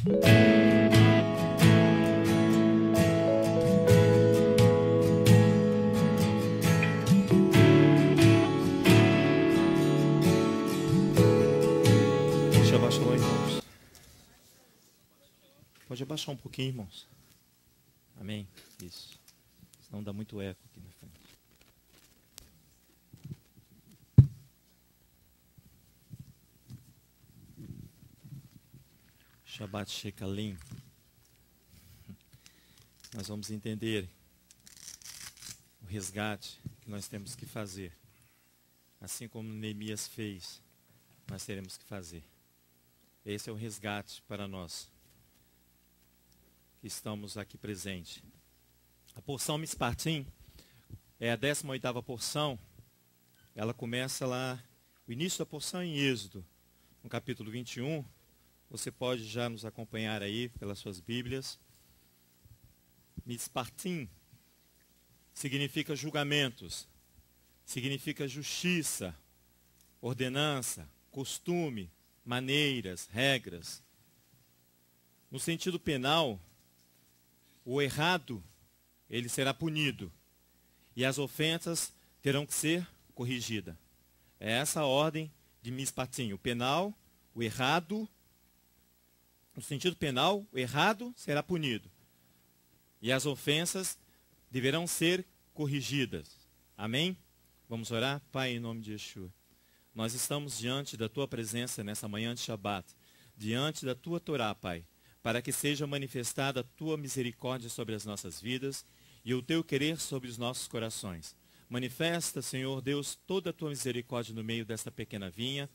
Deixa eu abaixar lá, irmãos. Pode abaixar um pouquinho, irmãos. Amém? Isso. Senão dá muito eco aqui na frente. Shabbat Shekalim. Nós vamos entender o resgate que nós temos que fazer. Assim como Neemias fez, nós teremos que fazer. Esse é o resgate para nós que estamos aqui presentes. A porção Mispatim é a 18ª porção. Ela começa lá, o início da porção é em Êxodo, no capítulo 21. Você pode já nos acompanhar aí pelas suas Bíblias. Mispatim significa julgamentos, significa justiça, ordenança, costume, maneiras, regras. No sentido penal, o errado, ele será punido. E as ofensas terão que ser corrigidas. É essa a ordem de Mispatim. O penal, o errado, no sentido penal, o errado será punido. E as ofensas deverão ser corrigidas. Amém? Vamos orar? Pai, em nome de Yeshua. Nós estamos diante da Tua presença nessa manhã de Shabat. Diante da Tua Torá, Pai. Para que seja manifestada a Tua misericórdia sobre as nossas vidas e o Teu querer sobre os nossos corações. Manifesta, Senhor Deus, toda a Tua misericórdia no meio desta pequena vinha,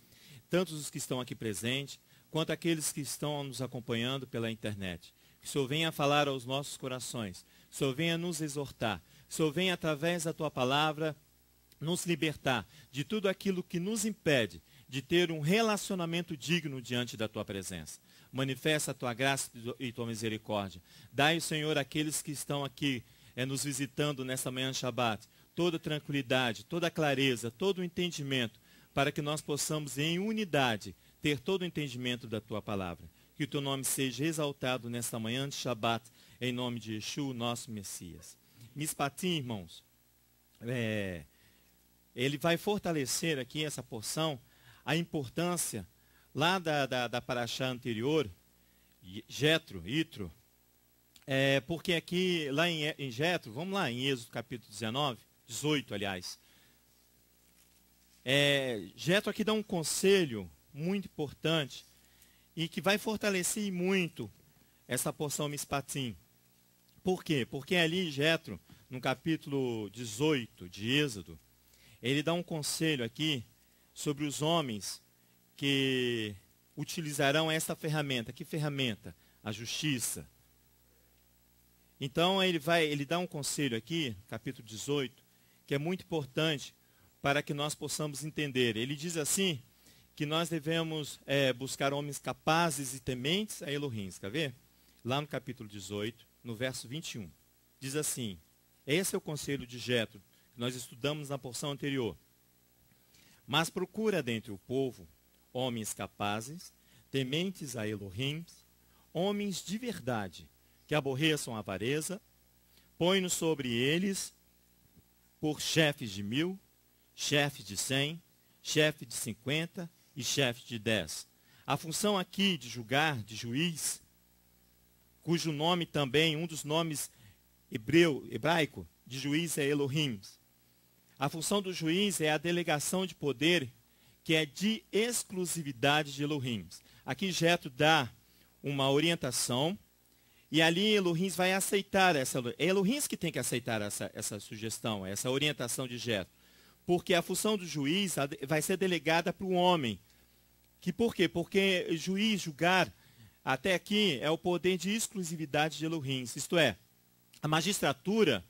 tanto os que estão aqui presentes, quanto aqueles que estão nos acompanhando pela internet. Que o Senhor venha falar aos nossos corações, que o Senhor venha nos exortar, que o Senhor venha, através da Tua palavra, nos libertar de tudo aquilo que nos impede de ter um relacionamento digno diante da Tua presença. Manifesta a Tua graça e Tua misericórdia. Dai, Senhor, àqueles que estão aqui nos visitando nessa manhã de Shabat, toda tranquilidade, toda clareza, todo o entendimento, para que nós possamos em unidade ter todo o entendimento da Tua palavra. Que o Teu nome seja exaltado nesta manhã de Shabat, em nome de Yeshua, nosso Messias. Mispatim, irmãos, ele vai fortalecer aqui essa porção, a importância lá da paraxá anterior, Jetro, Itro, porque aqui, lá em Jetro, vamos lá, em Êxodo capítulo 18, aliás. Jetro aqui dá um conselho muito importante e que vai fortalecer muito essa porção Mispatim. Por quê? Porque ali Jetro, no capítulo 18 de Êxodo, ele dá um conselho aqui sobre os homens que utilizarão essa ferramenta. Que ferramenta? A justiça. Então ele dá um conselho aqui, capítulo 18, que é muito importante para que nós possamos entender. Ele diz assim, que nós devemos buscar homens capazes e tementes a Elohim. Quer ver? Lá no capítulo 18, no verso 21. Diz assim, esse é o conselho de Jetro, que nós estudamos na porção anterior. Mas procura dentre o povo homens capazes, tementes a Elohim, homens de verdade, que aborreçam a avareza, põe-nos sobre eles por chefes de 1000, chefes de 100, chefe de 50 e chefe de 10. A função aqui de julgar, de juiz, cujo nome também, um dos nomes hebraico de juiz é Elohim. A função do juiz é a delegação de poder que é de exclusividade de Elohim. Aqui Jetro dá uma orientação e ali Elohim vai aceitar essa. É Elohim que tem que aceitar essa sugestão, essa orientação de Jetro. Porque a função do juiz vai ser delegada para o homem. Por quê? Porque juiz, julgar, até aqui é o poder de exclusividade de Elohim. Isto é, a magistratura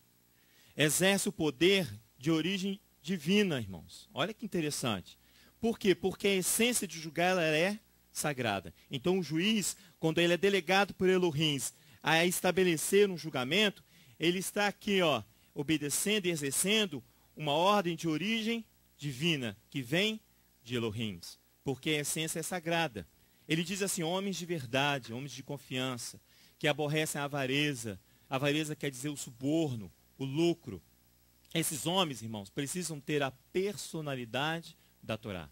exerce o poder de origem divina, irmãos. Olha que interessante. Por quê? Porque a essência de julgar ela é sagrada. Então o juiz, quando ele é delegado por Elohim a estabelecer um julgamento, ele está aqui, obedecendo e exercendo uma ordem de origem divina, que vem de Elohim, porque a essência é sagrada. Ele diz assim, homens de verdade, homens de confiança, que aborrecem a avareza. A avareza quer dizer o suborno, o lucro. Esses homens, irmãos, precisam ter a personalidade da Torá.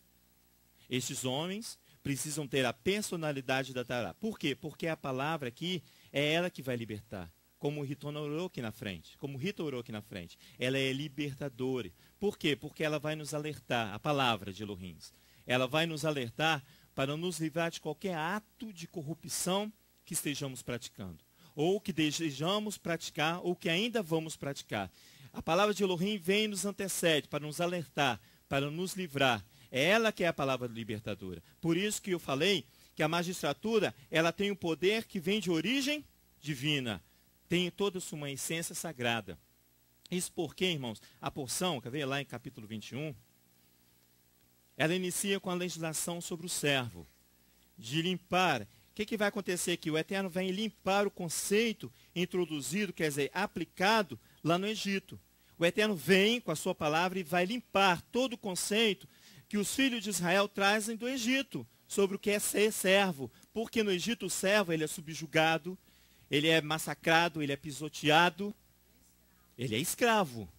Estes homens precisam ter a personalidade da Torá. Por quê? Porque a palavra aqui é ela que vai libertar. Como o Rita orou aqui na frente. Ela é libertadora. Por quê? Porque ela vai nos alertar, a palavra de Elohim. Ela vai nos alertar para nos livrar de qualquer ato de corrupção que estejamos praticando. Ou que desejamos praticar, ou que ainda vamos praticar. A palavra de Elohim vem e nos antecede para nos alertar, para nos livrar. É ela que é a palavra libertadora. Por isso que eu falei que a magistratura, ela tem um poder que vem de origem divina. Tem toda uma essência sagrada. Isso porque, irmãos, a porção, quer ver lá em capítulo 21, ela inicia com a legislação sobre o servo, de limpar. O que vai acontecer aqui? O Eterno vai limpar o conceito introduzido, quer dizer, aplicado lá no Egito. O Eterno vem com a sua palavra e vai limpar todo o conceito que os filhos de Israel trazem do Egito, sobre o que é ser servo. Porque no Egito o servo ele é subjugado, ele é massacrado, ele é pisoteado, ele é escravo.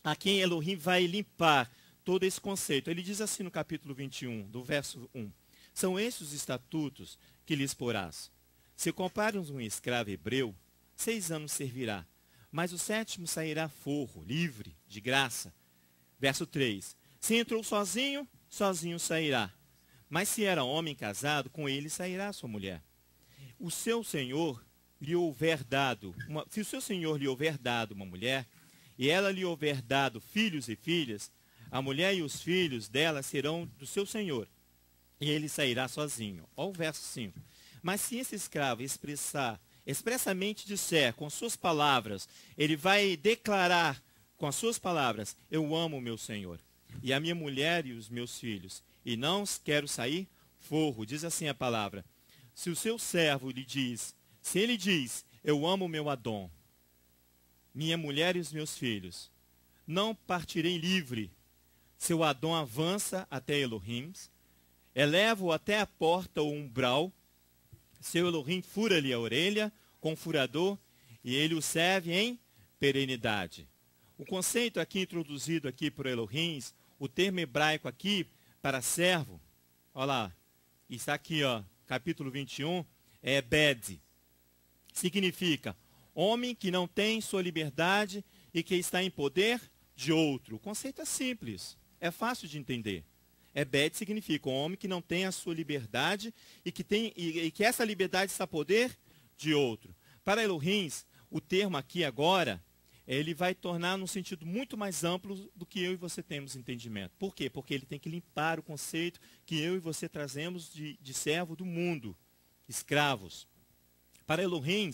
Aqui em Elohim vai limpar todo esse conceito. Ele diz assim no capítulo 21, do verso 1. São estes os estatutos que lhes porás. Se comparas um escravo hebreu, 6 anos servirá, mas o 7º sairá forro, livre, de graça. Verso 3. Se entrou sozinho, sozinho sairá. Mas se era homem casado, com ele sairá sua mulher. O seu senhor lhe houver dado, se o seu senhor lhe houver dado uma mulher, e ela lhe houver dado filhos e filhas, a mulher e os filhos dela serão do seu senhor, e ele sairá sozinho. Olha o verso 5. Mas se esse escravo expressamente disser com suas palavras, ele vai declarar com as suas palavras, eu amo o meu senhor, e a minha mulher e os meus filhos, e não quero sair forro, diz assim a palavra. Se o seu servo lhe diz, se ele diz, eu amo o meu Adom, minha mulher e os meus filhos, não partirei livre. Seu Adom avança até Elohim, eleva-o até a porta ou umbral, seu Elohim fura-lhe a orelha com um furador, e ele o serve em perenidade. O conceito aqui introduzido aqui por Elohim, o termo hebraico aqui para servo, olha lá, está aqui, ó, capítulo 21, é Bed. Significa homem que não tem sua liberdade e que está em poder de outro. O conceito é simples, é fácil de entender. Bed significa homem que não tem a sua liberdade e que essa liberdade está a poder de outro. Para Elohim, o termo aqui agora, ele vai tornar num sentido muito mais amplo do que eu e você temos entendimento. Por quê? Porque ele tem que limpar o conceito que eu e você trazemos de servo do mundo, escravos. Para Elohim,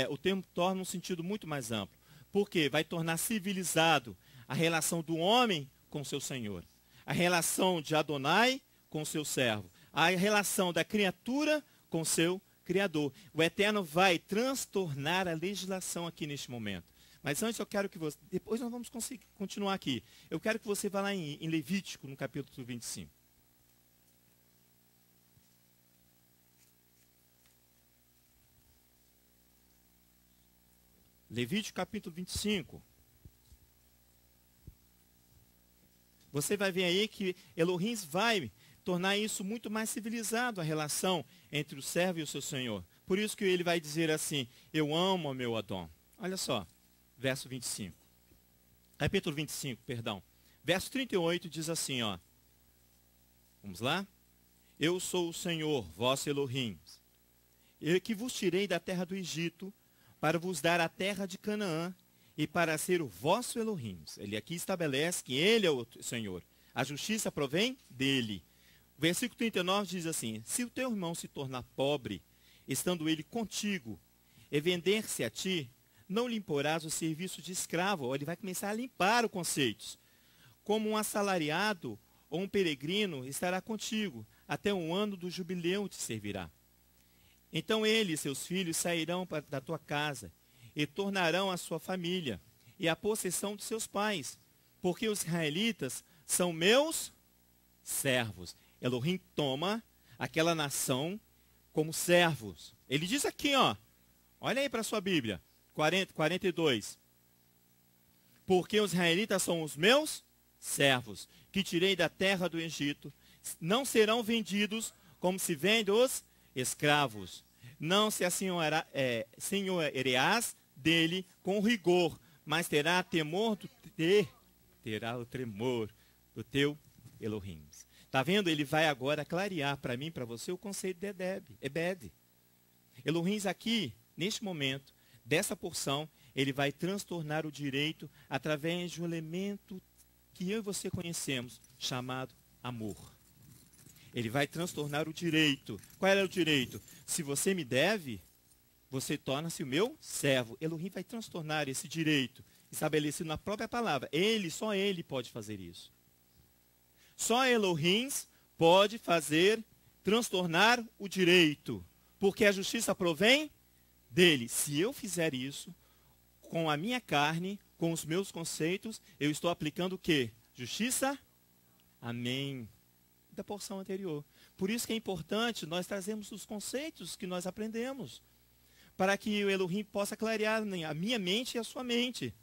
o termo torna um sentido muito mais amplo. Por quê? Vai tornar civilizado a relação do homem com seu Senhor, a relação de Adonai com seu servo, a relação da criatura com seu Criador. O Eterno vai transtornar a legislação aqui neste momento. Mas antes eu quero que você, depois nós vamos continuar aqui. Eu quero que você vá lá em Levítico, no capítulo 25. Levítico capítulo 25. Você vai ver aí que Elohim vai tornar isso muito mais civilizado, a relação entre o servo e o seu Senhor. Por isso que ele vai dizer assim, eu amo o meu Adom. Olha só, verso 25. Capítulo 25, perdão. Verso 38 diz assim, ó. Vamos lá? Eu sou o Senhor, vosso Elohim, eu que vos tirei da terra do Egito, para vos dar a terra de Canaã, e para ser o vosso Elohim. Ele aqui estabelece que ele é o Senhor. A justiça provém dele. O versículo 39 diz assim, se o teu irmão se tornar pobre, estando ele contigo, e vender-se a ti, não lhe imporás o serviço de escravo. Ele vai começar a limpar os conceitos. Como um assalariado ou um peregrino estará contigo, até um ano do jubileu te servirá. Então ele e seus filhos sairão da tua casa, e tornarão a sua família, e a possessão de seus pais, porque os israelitas são meus servos. Elohim toma aquela nação como servos. Ele diz aqui, ó, olha aí para a sua Bíblia, 42. Porque os israelitas são os meus servos, que tirei da terra do Egito, não serão vendidos como se vendem os escravos. Não se senhorearás dele com rigor, mas terá terá o tremor do teu Elohim. Está vendo? Ele vai agora clarear para mim, para você, o conceito de Ebed. Elohim aqui, neste momento, dessa porção, ele vai transtornar o direito através de um elemento que eu e você conhecemos, chamado amor. Ele vai transtornar o direito. Qual era o direito? Se você me deve, você torna-se o meu servo. Elohim vai transtornar esse direito, estabelecido na própria palavra. Só ele pode fazer isso. Só Elohim pode transtornar o direito, porque a justiça provém dele. Se eu fizer isso, com a minha carne, com os meus conceitos, eu estou aplicando o quê? Justiça? Amém. Da porção anterior. Por isso que é importante nós trazermos os conceitos que nós aprendemos, para que o Elohim possa clarear a minha mente e a sua mente.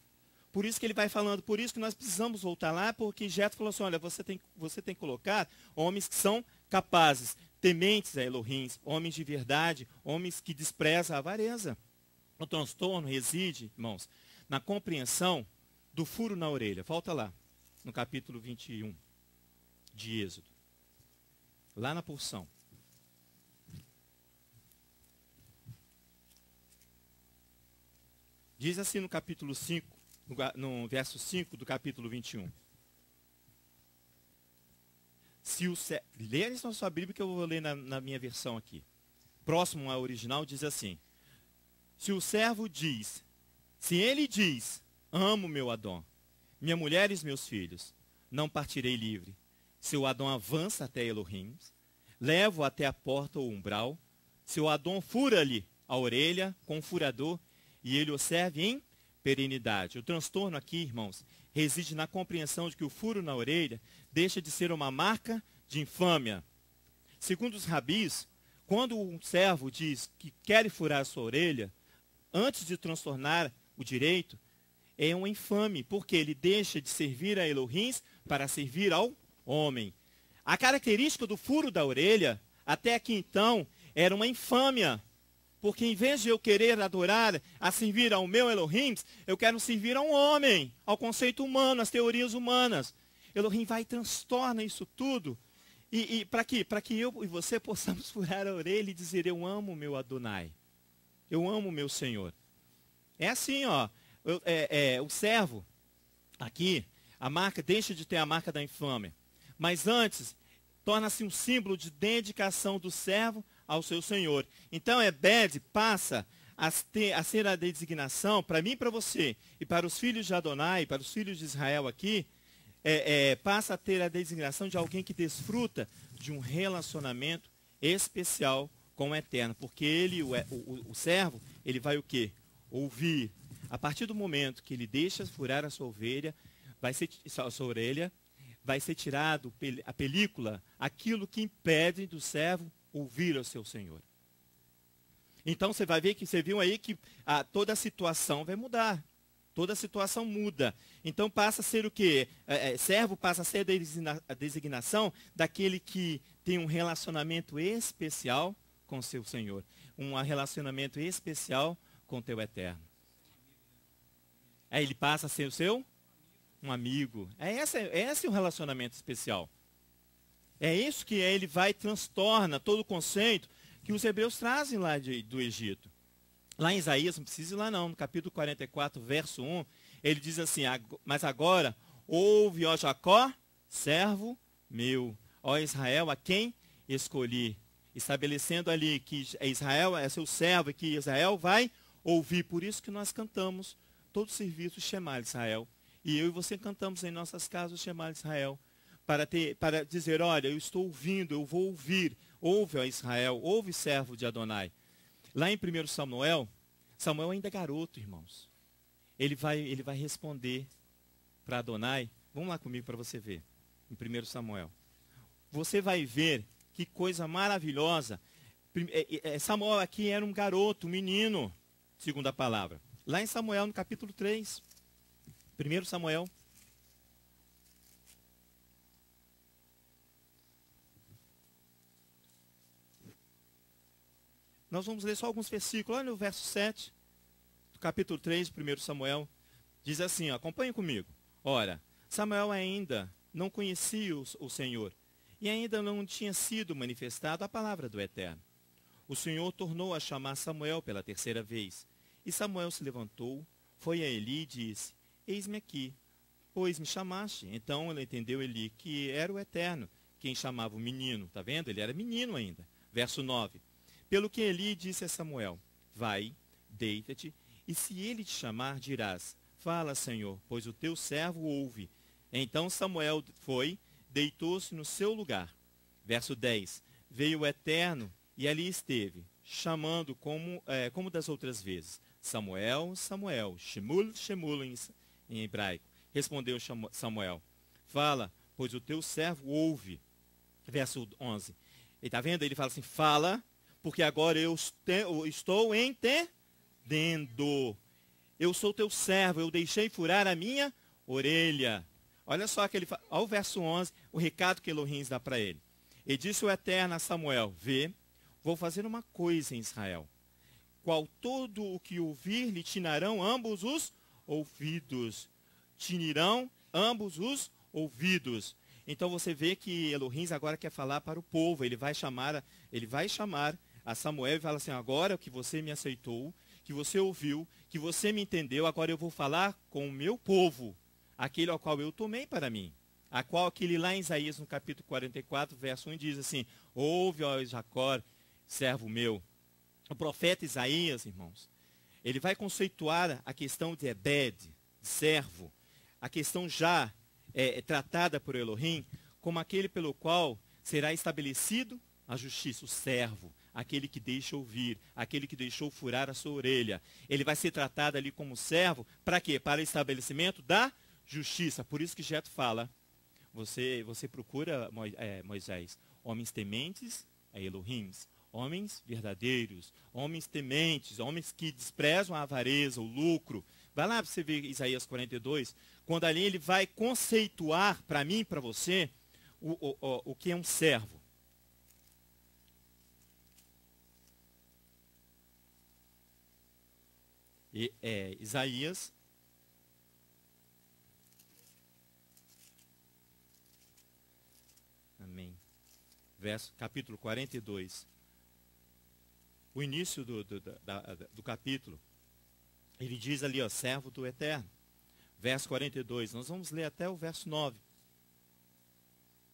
Por isso que ele vai falando, por isso que nós precisamos voltar lá, porque Jetro falou assim, olha, você tem que colocar homens que são capazes, tementes a Elohim, homens de verdade, homens que desprezam a avareza. O transtorno reside, irmãos, na compreensão do furo na orelha. Volta lá, no capítulo 21 de Êxodo. Lá na porção. Diz assim no capítulo 5, no verso 5 do capítulo 21. Leia isso na sua Bíblia que eu vou ler na minha versão aqui. Próximo ao original diz assim. Se o servo diz, se ele diz, amo meu Adão, minha mulher e meus filhos, não partirei livre. Se o Adão avança até Elohim, levo até a porta ou umbral, se o Adão fura-lhe a orelha com um furador, e ele o serve em perenidade. O transtorno aqui, irmãos, reside na compreensão de que o furo na orelha deixa de ser uma marca de infâmia. Segundo os rabis, quando um servo diz que quer furar a sua orelha, antes de transtornar o direito, é um infame, porque ele deixa de servir a Elohim para servir ao homem. A característica do furo da orelha, até aqui então, era uma infâmia. Porque em vez de eu querer adorar, a servir ao meu Elohim, eu quero servir a um homem, ao conceito humano, às teorias humanas. Elohim vai e transtorna isso tudo. E para que eu e você possamos furar a orelha e dizer, eu amo o meu Adonai. Eu amo o meu Senhor. É assim, ó. O servo, aqui, a marca deixa de ter a marca da infâmia. Mas antes, torna-se um símbolo de dedicação do servo ao seu Senhor. Então, Ebed passa a ser a designação, para mim e para você, e para os filhos de Adonai, para os filhos de Israel aqui, passa a ter a designação de alguém que desfruta de um relacionamento especial com o Eterno. Porque ele, o servo, ele vai o quê? Ouvir. A partir do momento que ele deixa furar a sua orelha, vai ser tirado a película, aquilo que impede do servo ouvir ao seu Senhor. Então você vai ver que você viu aí que toda a situação vai mudar. Toda a situação muda. Então passa a ser o quê? Servo passa a ser a designação daquele que tem um relacionamento especial com seu Senhor. Um relacionamento especial com teu Eterno. Aí ele passa a ser o seu um amigo. Esse é um relacionamento especial. É isso que ele vai e transtorna todo o conceito que os hebreus trazem lá do Egito. Lá em Isaías, não precisa ir lá não, no capítulo 44, verso 1, ele diz assim, mas agora, ouve, ó Jacó, servo meu, ó Israel, a quem escolhi. Estabelecendo ali que Israel é seu servo e que Israel vai ouvir. Por isso que nós cantamos todo o serviço Shema Israel. E eu e você cantamos em nossas casas Shema Israel. Para dizer, olha, eu estou ouvindo, eu vou ouvir. Ouve, ó Israel, ouve, servo de Adonai. Lá em 1 Samuel ainda é garoto, irmãos. Ele vai responder para Adonai. Vamos lá comigo para você ver. Em 1 Samuel. Você vai ver Que coisa maravilhosa. Samuel aqui era um garoto, um menino, segundo a palavra. Lá em Samuel, no capítulo 3. 1 Samuel. Nós vamos ler só alguns versículos. Olha o verso 7 do capítulo 3 de 1 Samuel. Diz assim, ó, acompanhe comigo. Ora, Samuel ainda não conhecia o Senhor, e ainda não tinha sido manifestada a palavra do Eterno. O Senhor tornou a chamar Samuel pela terceira vez. E Samuel se levantou, foi a Eli e disse, eis-me aqui, pois me chamaste. Então ele entendeu Eli que era o Eterno quem chamava o menino. Está vendo? Ele era menino ainda. Verso 9. Pelo que Eli disse a Samuel, vai, deita-te, e se ele te chamar, dirás, fala, Senhor, pois o teu servo ouve. Então Samuel foi, deitou-se no seu lugar. Verso 10. Veio o Eterno e ali esteve, chamando como das outras vezes. Samuel, Samuel, Shemul, Shemul em hebraico. Respondeu Samuel, fala, pois o teu servo ouve. Verso 11. E está vendo? Ele fala assim, fala, porque agora eu estou entendendo. Eu sou teu servo, eu deixei furar a minha orelha. Olha só olha o verso 11, o recado que Elohim dá para ele. E disse o Eterno a Samuel, vê, vou fazer uma coisa em Israel, qual todo o que ouvir lhe tinarão ambos os ouvidos. Tinirão ambos os ouvidos. Então você vê que Elohim agora quer falar para o povo. Ele vai chamar a Samuel e fala assim, agora que você me aceitou, que você ouviu, que você me entendeu, agora eu vou falar com o meu povo, aquele ao qual eu tomei para mim. A qual aquele lá em Isaías, no capítulo 44, verso 1, diz assim, ouve, ó Jacó, servo meu. O profeta Isaías, irmãos, ele vai conceituar a questão de Ebed, de servo, a questão já tratada por Elohim, como aquele pelo qual será estabelecido a justiça, o servo, aquele que deixa ouvir, aquele que deixou furar a sua orelha. Ele vai ser tratado ali como servo, para quê? Para o estabelecimento da justiça. Por isso que Jetro fala, você procura, Moisés, homens tementes a Elohim, homens verdadeiros, homens tementes, homens que desprezam a avareza, o lucro. Vai lá para você ver Isaías 42, quando ali ele vai conceituar para mim e para você o que é um servo. E, Isaías, amém, capítulo 42, o início do capítulo, ele diz ali, ó, servo do Eterno, verso 42, nós vamos ler até o verso 9,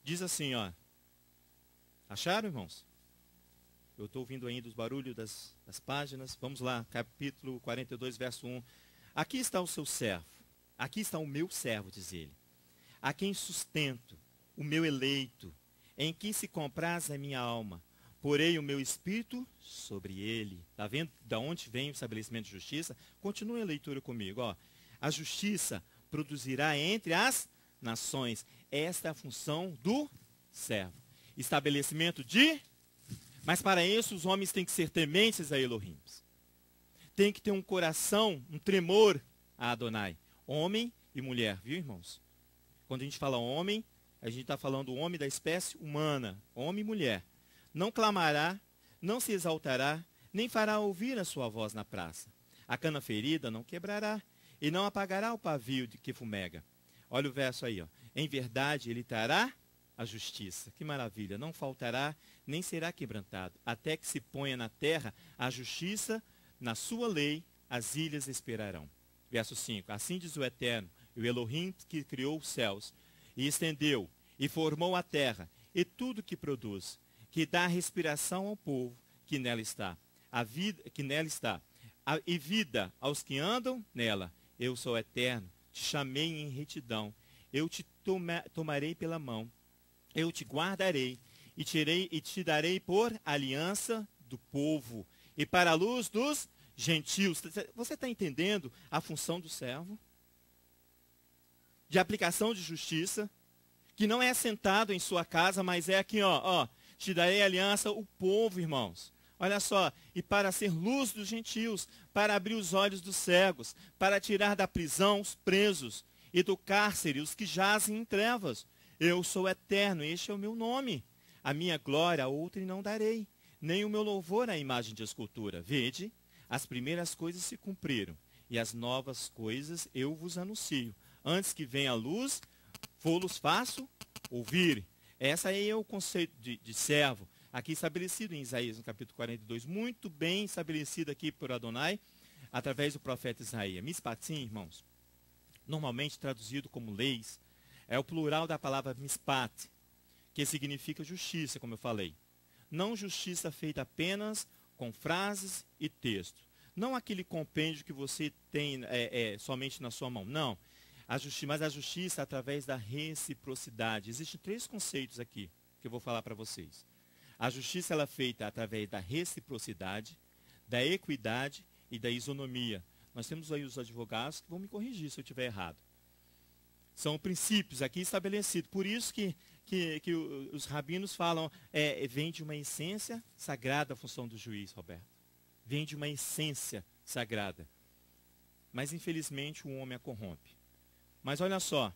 diz assim, ó, acharam, irmãos? Eu estou ouvindo ainda os barulhos das páginas. Vamos lá, capítulo 42, verso 1. Aqui está o seu servo. Aqui está o meu servo, diz ele. A quem sustento, o meu eleito, em que se compraz a minha alma. Porei o meu espírito sobre ele. Está vendo de onde vem o estabelecimento de justiça? Continue a leitura comigo. Ó. A justiça produzirá entre as nações. Esta é a função do servo. Estabelecimento de... Mas para isso os homens têm que ser tementes a Elohim. Tem que ter um coração, um tremor a Adonai. Homem e mulher, viu, irmãos? Quando a gente fala homem, a gente está falando o homem da espécie humana, homem e mulher. Não clamará, não se exaltará, nem fará ouvir a sua voz na praça. A cana ferida não quebrará, e não apagará o pavio de que fumega. Olha o verso aí, ó. Em verdade ele trará a justiça. Que maravilha! Não faltará, nem será quebrantado, até que se ponha na terra a justiça, na sua lei as ilhas esperarão. Verso 5. Assim diz o Eterno, o Elohim que criou os céus, e estendeu, e formou a terra, e tudo que produz, que dá respiração ao povo que nela está, e vida aos que andam nela. Eu sou Eterno, te chamei em retidão, eu te tomarei pela mão, eu te guardarei, e te darei por aliança do povo, e para a luz dos gentios. Você está entendendo a função do servo? De aplicação de justiça, que não é sentado em sua casa, mas é aqui, ó, Te darei aliança, o povo, irmãos. Olha só, e para ser luz dos gentios, para abrir os olhos dos cegos, para tirar da prisão os presos, e do cárcere os que jazem em trevas. Eu sou eterno, este é o meu nome. A minha glória a outrem não darei, nem o meu louvor à imagem de escultura. Vede, as primeiras coisas se cumpriram, e as novas coisas eu vos anuncio. Antes que venha a luz, vou-los faço ouvir. Esse aí é o conceito de servo, aqui estabelecido em Isaías, no capítulo 42, muito bem estabelecido aqui por Adonai, através do profeta Isaías. Mispatim, irmãos, normalmente traduzido como leis, é o plural da palavra mispat, que significa justiça, como eu falei. Não justiça feita apenas com frases e textos. Não aquele compêndio que você tem somente na sua mão. Não. Mas a justiça através da reciprocidade. Existem 3 conceitos aqui que eu vou falar para vocês. A justiça ela é feita através da reciprocidade, da equidade e da isonomia. Nós temos aí os advogados que vão me corrigir se eu estiver errado. São princípios aqui estabelecidos. Por isso que os rabinos falam, vem de uma essência sagrada a função do juiz, Roberto. Vem de uma essência sagrada. Mas, infelizmente, o homem a corrompe. Mas olha só,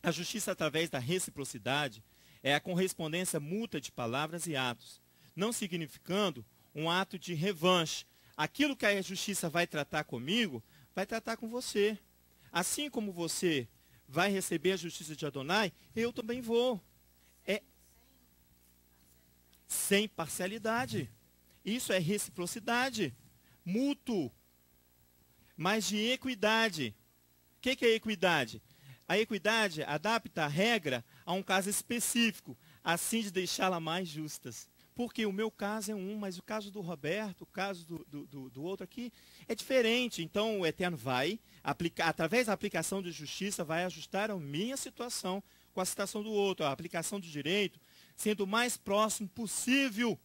a justiça através da reciprocidade é a correspondência mútua de palavras e atos, não significando um ato de revanche. Aquilo que a justiça vai tratar comigo, vai tratar com você. Assim como você vai receber a justiça de Adonai, eu também vou. Sem parcialidade. Isso é reciprocidade, mútuo, mas de equidade. O que é equidade? A equidade adapta a regra a um caso específico, assim de deixá-la mais justas. Porque o meu caso é um, mas o caso do Roberto, o caso do outro aqui, é diferente. Então o Eterno vai, através da aplicação de justiça, vai ajustar a minha situação com a situação do outro, a aplicação do direito, sendo o mais próximo possível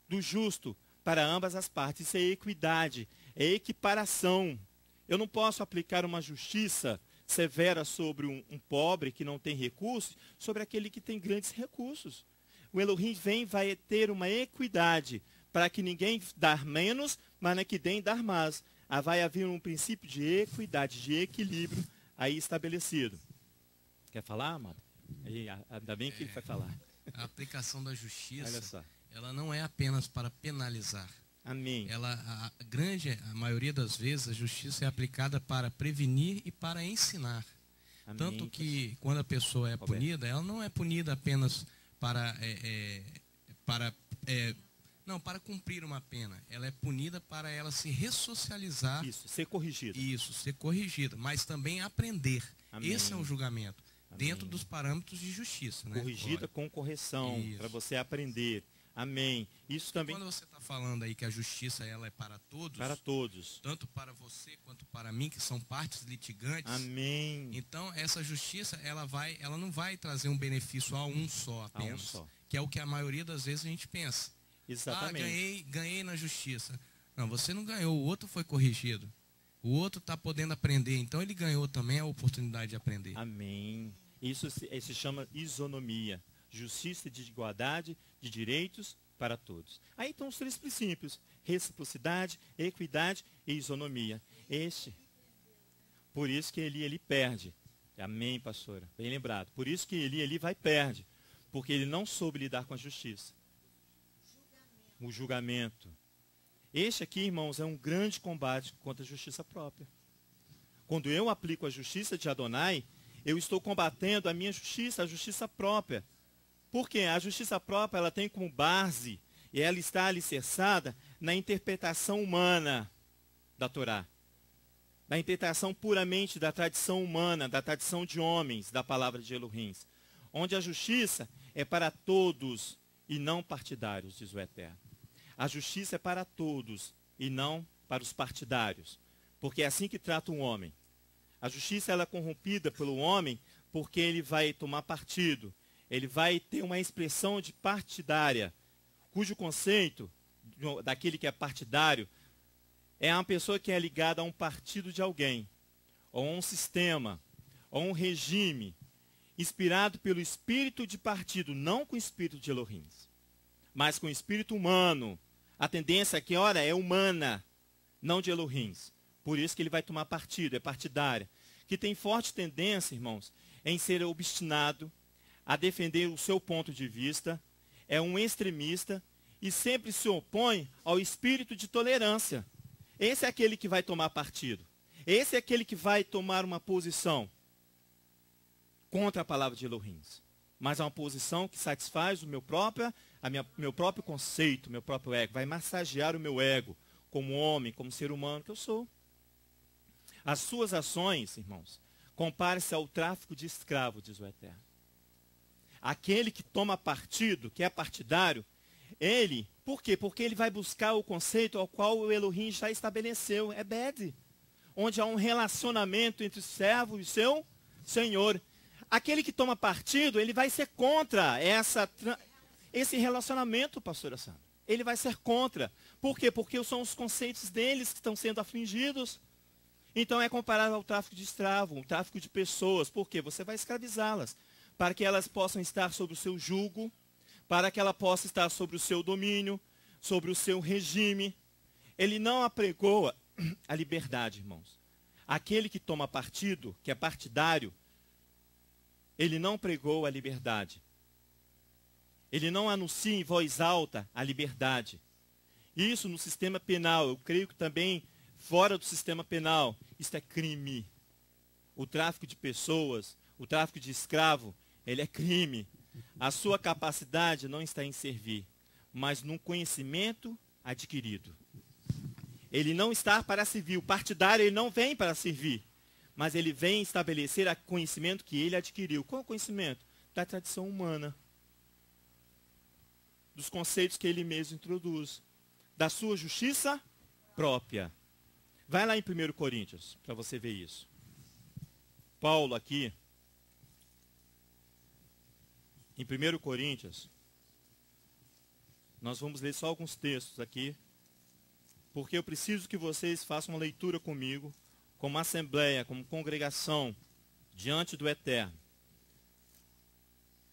do justo para ambas as partes. Isso é equidade, é equiparação. Eu não posso aplicar uma justiça severa sobre um pobre que não tem recursos, sobre aquele que tem grandes recursos. O Elohim vai ter uma equidade, para que ninguém dar menos, mas que nem dar mais. Vai haver um princípio de equidade, de equilíbrio aí estabelecido. Quer falar, amado? Ainda bem que ele vai falar. A aplicação da justiça, olha só, ela não é apenas para penalizar. Amém. A maioria das vezes, a justiça é aplicada para prevenir e para ensinar. Amém. Tanto que, quando a pessoa é punida, ela não é punida apenas para cumprir uma pena. Ela é punida para ela se ressocializar. Isso, ser corrigida. Isso, ser corrigida, mas também aprender. Amém. Esse é o julgamento, amém, dentro dos parâmetros de justiça. Né? Corrigida com correção, para você aprender. Amém. Isso também. Quando você está falando aí que a justiça ela é para todos. Para todos. Tanto para você quanto para mim, que são partes litigantes. Amém. Então essa justiça ela não vai trazer um benefício a um só apenas. A um só. Que é o que a maioria das vezes a gente pensa. Exatamente. Ganhei na justiça. Não, você não ganhou, o outro foi corrigido. O outro está podendo aprender, então ele ganhou também a oportunidade de aprender. Amém. Isso se chama isonomia. Justiça de igualdade de direitos para todos. Aí estão os 3 princípios: reciprocidade, equidade e isonomia. Por isso que ele perde. Amém, pastora? Bem lembrado. Por isso que ele vai perde. Porque ele não soube lidar com a justiça. O julgamento. Este aqui, irmãos, é um grande combate contra a justiça própria. Quando eu aplico a justiça de Adonai, eu estou combatendo a minha justiça, a justiça própria. Porque a justiça própria ela tem como base, e ela está alicerçada na interpretação humana da Torá. Na interpretação puramente da tradição humana, da tradição de homens, da palavra de Elohim. Onde a justiça é para todos e não partidários, diz o Eterno. A justiça é para todos e não para os partidários. Porque é assim que trata um homem. A justiça ela é corrompida pelo homem porque ele vai tomar partido. Ele vai ter uma expressão de partidária, cujo conceito daquele que é partidário é uma pessoa que é ligada a um partido de alguém, ou a um sistema, ou um regime, inspirado pelo espírito de partido, não com o espírito de Elohim. mas com o espírito humano. A tendência aqui, ora, é humana, não de Elohim. Por isso que ele vai tomar partido, é partidária. Que tem forte tendência, irmãos, em ser obstinado, a defender o seu ponto de vista, é um extremista e sempre se opõe ao espírito de tolerância. Esse é aquele que vai tomar partido. Esse é aquele que vai tomar uma posição contra a palavra de Elohim. Mas é uma posição que satisfaz o meu próprio conceito, meu próprio ego. Vai massagear o meu ego como homem, como ser humano que eu sou. As suas ações, irmãos, compare-se ao tráfico de escravo, diz o Eterno. Aquele que toma partido, que é partidário, ele, por quê? Porque ele vai buscar o conceito ao qual o Elohim já estabeleceu, é Bed, onde há um relacionamento entre o servo e o seu senhor. Aquele que toma partido, ele vai ser contra esse relacionamento, pastora Sandra. Ele vai ser contra. Por quê? Porque são os conceitos deles que estão sendo afligidos. Então é comparado ao tráfico de escravo, o tráfico de pessoas. Por quê? Você vai escravizá-las, para que elas possam estar sob o seu jugo, para que ela possa estar sobre o seu domínio, sobre o seu regime. Ele não apregoa a liberdade, irmãos. Aquele que toma partido, que é partidário, ele não pregou a liberdade. Ele não anuncia em voz alta a liberdade. Isso no sistema penal, eu creio que também fora do sistema penal, isso é crime. O tráfico de pessoas, o tráfico de escravo, ele é crime. A sua capacidade não está em servir, mas num conhecimento adquirido. Ele não está para servir. O partidário ele não vem para servir, mas ele vem estabelecer o conhecimento que ele adquiriu. Qual é o conhecimento? Da tradição humana. Dos conceitos que ele mesmo introduz. Da sua justiça própria. Vai lá em 1 Coríntios, para você ver isso. Paulo aqui, em 1 Coríntios, nós vamos ler só alguns textos aqui, porque eu preciso que vocês façam uma leitura comigo, como assembleia, como congregação, diante do Eterno.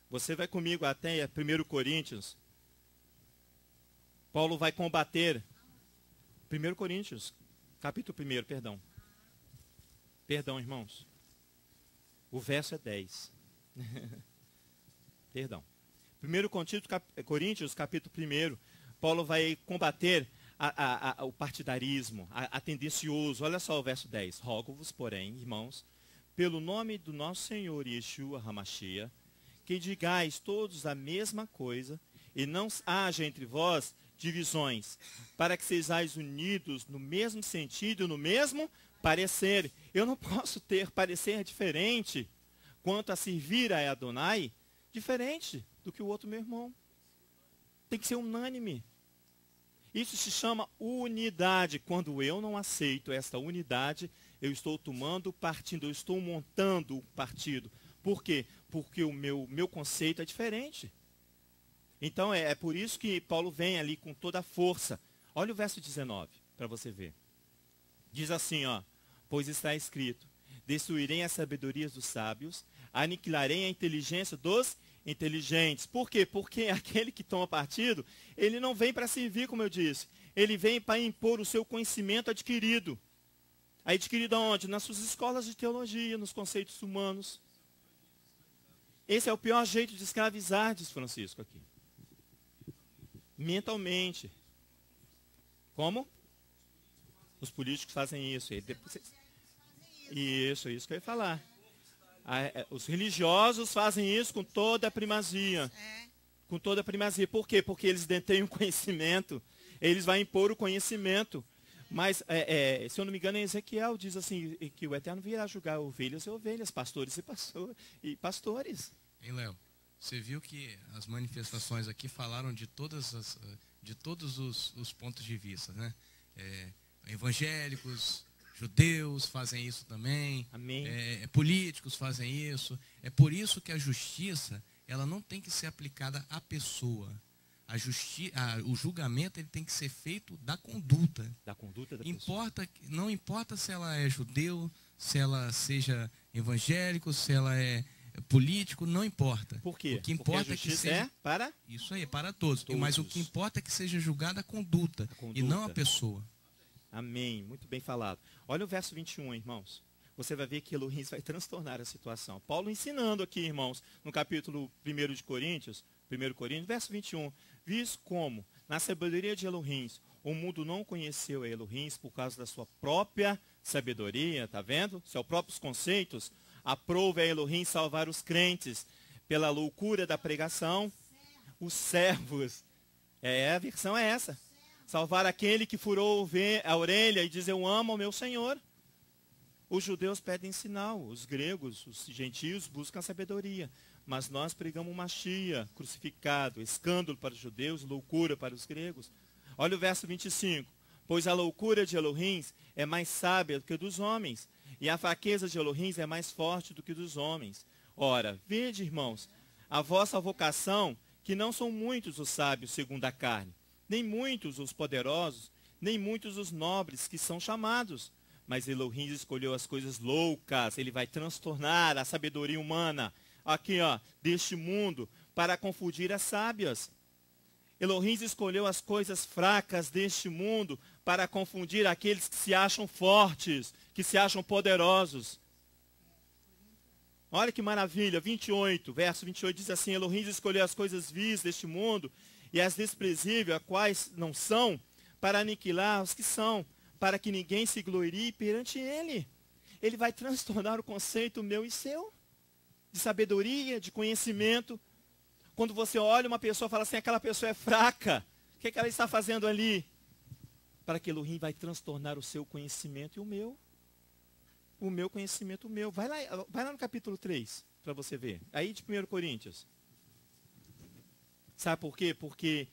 Você vai comigo até 1 Coríntios. Paulo vai combater. 1 Coríntios, capítulo 1, perdão. Perdão, irmãos. O verso é 10. Perdão. 1 Coríntios, capítulo 1, Paulo vai combater o partidarismo, a tendencioso. Olha só o verso 10. Rogo-vos, porém, irmãos, pelo nome do nosso Senhor Yeshua HaMashiach, que digais todos a mesma coisa, e não haja entre vós divisões, para que sejais unidos no mesmo sentido, no mesmo parecer. Eu não posso ter parecer diferente quanto a servir a Adonai, diferente do que o outro meu irmão. Tem que ser unânime. Isso se chama unidade. Quando eu não aceito esta unidade, eu estou tomando partido, eu estou montando o partido. Por quê? Porque o meu conceito é diferente. Então é por isso que Paulo vem ali com toda a força. Olha o verso 19, para você ver. Diz assim, ó: pois está escrito, destruirei as sabedorias dos sábios, aniquilarei a inteligência dos inteligentes. Por quê? Porque aquele que toma partido, ele não vem para servir, como eu disse. Ele vem para impor o seu conhecimento adquirido. Adquirido aonde? Nas suas escolas de teologia, nos conceitos humanos. Esse é o pior jeito de escravizar, diz Francisco aqui. Mentalmente. Como? Os políticos fazem isso. Isso que eu ia falar. Os religiosos fazem isso com toda a primazia. Com toda a primazia. Por quê? Porque eles detêm o conhecimento. Eles vão impor o conhecimento. Mas, se eu não me engano, Ezequiel diz assim, que o Eterno virá julgar ovelhas e ovelhas, pastores e pastores. Hein, Léo? Você viu que as manifestações aqui falaram de todos os pontos de vista, né? Evangélicos, judeus fazem isso também. Amém. Políticos fazem isso. É por isso que a justiça, ela não tem que ser aplicada à pessoa. O julgamento ele tem que ser feito da conduta. Da conduta da pessoa. Não importa se ela é judeu, se ela seja evangélico, se ela é político, não importa. Por quê? O que importa porque a justiça é que seja... para... Isso aí, para todos. todos. Mas o que importa é que seja julgada a conduta e não a pessoa. Amém. Muito bem falado. Olha o verso 21, irmãos. Você vai ver que Elohim vai transtornar a situação. Paulo ensinando aqui, irmãos, no capítulo 1 de Coríntios, 1 Coríntios, verso 21. Visto como, na sabedoria de Elohim, o mundo não conheceu a Elohim por causa da sua própria sabedoria, tá vendo? Seus próprios conceitos. Aprove a Elohim salvar os crentes pela loucura da pregação. Os servos. A versão é essa. Salvar aquele que furou a orelha e diz, eu amo ao meu Senhor. Os judeus pedem sinal, os gregos, os gentios buscam a sabedoria. Mas nós pregamos uma Machia crucificado, escândalo para os judeus, loucura para os gregos. Olha o verso 25. Pois a loucura de Elohim é mais sábia do que a dos homens, e a fraqueza de Elohim é mais forte do que a dos homens. Ora, vede, irmãos, a vossa vocação, que não são muitos os sábios segundo a carne, nem muitos os poderosos, nem muitos os nobres que são chamados. Mas Elohim escolheu as coisas loucas, ele vai transtornar a sabedoria humana, aqui ó, deste mundo, para confundir as sábias. Elohim escolheu as coisas fracas deste mundo para confundir aqueles que se acham fortes, que se acham poderosos. Olha que maravilha, 28, verso 28 diz assim, Elohim escolheu as coisas vis deste mundo e as desprezíveis, as quais não são, para aniquilar os que são, para que ninguém se glorie perante ele. Ele vai transtornar o conceito meu e seu, de sabedoria, de conhecimento. Quando você olha uma pessoa e fala assim, aquela pessoa é fraca, o que ela está fazendo ali? Para que Elohim vai transtornar o seu conhecimento e o meu. O meu conhecimento, o meu. Vai lá no capítulo 3, para você ver. Aí de 1 Coríntios. Sabe por quê? Porque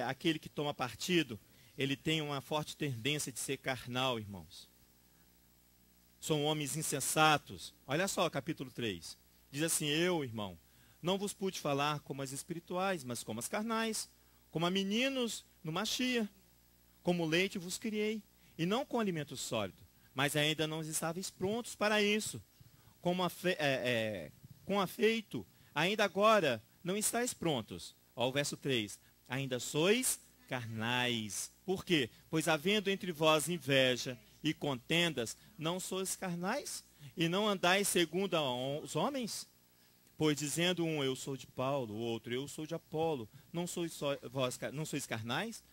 aquele que toma partido, ele tem uma forte tendência de ser carnal, irmãos. São homens insensatos. Olha só, capítulo 3. Diz assim, eu, irmão, não vos pude falar como as espirituais, mas como as carnais, como a meninos no Machia. Como leite vos criei, e não com alimento sólido, mas ainda não estáveis prontos para isso. Com afeito, ainda agora não estáis prontos. Ó, o verso 3. Ainda sois carnais. Por quê? Pois havendo entre vós inveja e contendas, não sois carnais? E não andais segundo os homens? Pois dizendo um, eu sou de Paulo, o outro, eu sou de Apolo, não sois carnais?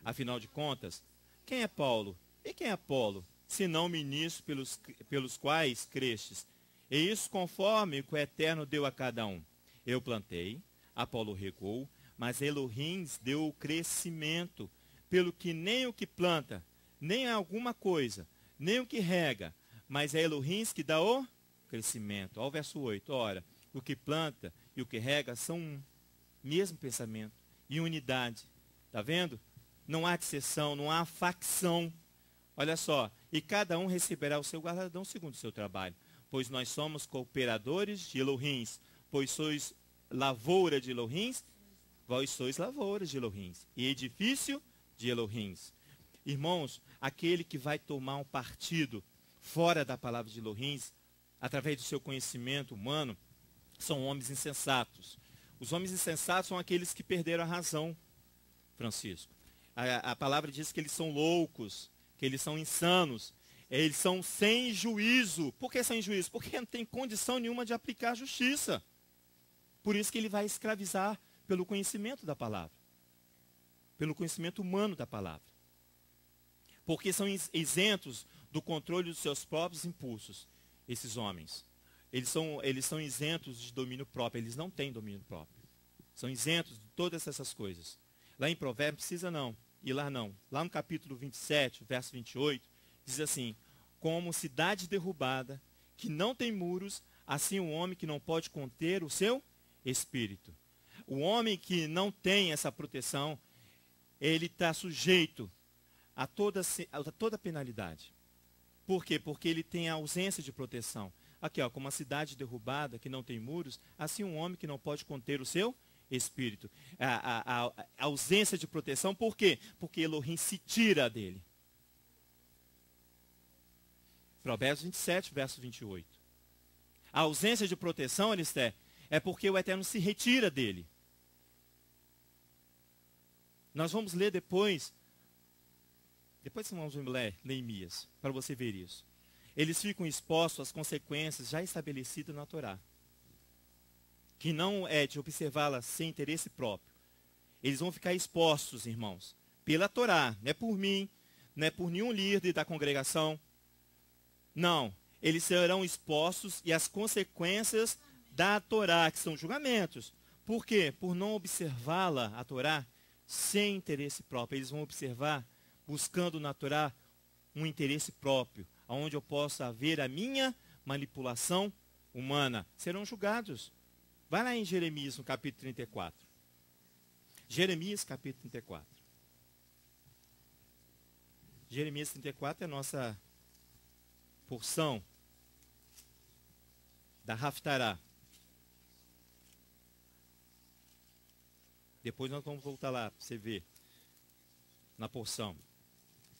Afinal de contas, quem é Paulo e quem é Apolo, senão ministros pelos quais crestes? E isso conforme o que o Eterno deu a cada um. Eu plantei, Apolo regou, mas Elohim deu o crescimento, pelo que nem o que planta, nem alguma coisa, nem o que rega, mas é Elohim que dá o crescimento. Olha o verso 8, ora, o que planta e o que rega são um, mesmo pensamento e unidade. Está vendo? Não há dissensão, não há facção. Olha só, e cada um receberá o seu galardão segundo o seu trabalho. Pois nós somos cooperadores de Elohim, pois sois lavoura de Elohim, vós sois lavouras de Elohim, e edifício de Elohim. Irmãos, aquele que vai tomar um partido fora da palavra de Elohim, através do seu conhecimento humano, são homens insensatos. Os homens insensatos são aqueles que perderam a razão, Francisco. A palavra diz que eles são loucos, que eles são insanos, eles são sem juízo. Por que sem juízo? Porque não tem condição nenhuma de aplicar a justiça. Por isso que ele vai escravizar pelo conhecimento da palavra, pelo conhecimento humano da palavra. Porque são isentos do controle dos seus próprios impulsos, esses homens. Eles são isentos de domínio próprio, eles não têm domínio próprio. São isentos de todas essas coisas. Lá em Provérbios, precisa não. E lá não. Lá no capítulo 27, verso 28, diz assim, como cidade derrubada, que não tem muros, assim um homem que não pode conter o seu espírito. O homem que não tem essa proteção, ele está sujeito a toda penalidade. Por quê? Porque ele tem a ausência de proteção. Aqui, ó, como uma cidade derrubada, que não tem muros, assim um homem que não pode conter o seu espírito. A ausência de proteção, por quê? Porque Elohim se tira dele. Provérbios 27, verso 28. A ausência de proteção, Alistair, é porque o Eterno se retira dele. Nós vamos ler depois vamos ler Neemias, para você ver isso. Eles ficam expostos às consequências já estabelecidas na Torá, que não é de observá-la sem interesse próprio. Eles vão ficar expostos, irmãos, pela Torá, não é por mim, não é por nenhum líder da congregação. Não, eles serão expostos e as consequências da Torá, que são julgamentos. Por quê? Por não observá-la, a Torá, sem interesse próprio. Eles vão observar, buscando na Torá, um interesse próprio, onde eu possa ver a minha manipulação humana. Serão julgados. Vai lá em Jeremias, no capítulo 34. Jeremias, capítulo 34. Jeremias 34 é a nossa porção da Haftará. Depois nós vamos voltar lá para você ver na porção.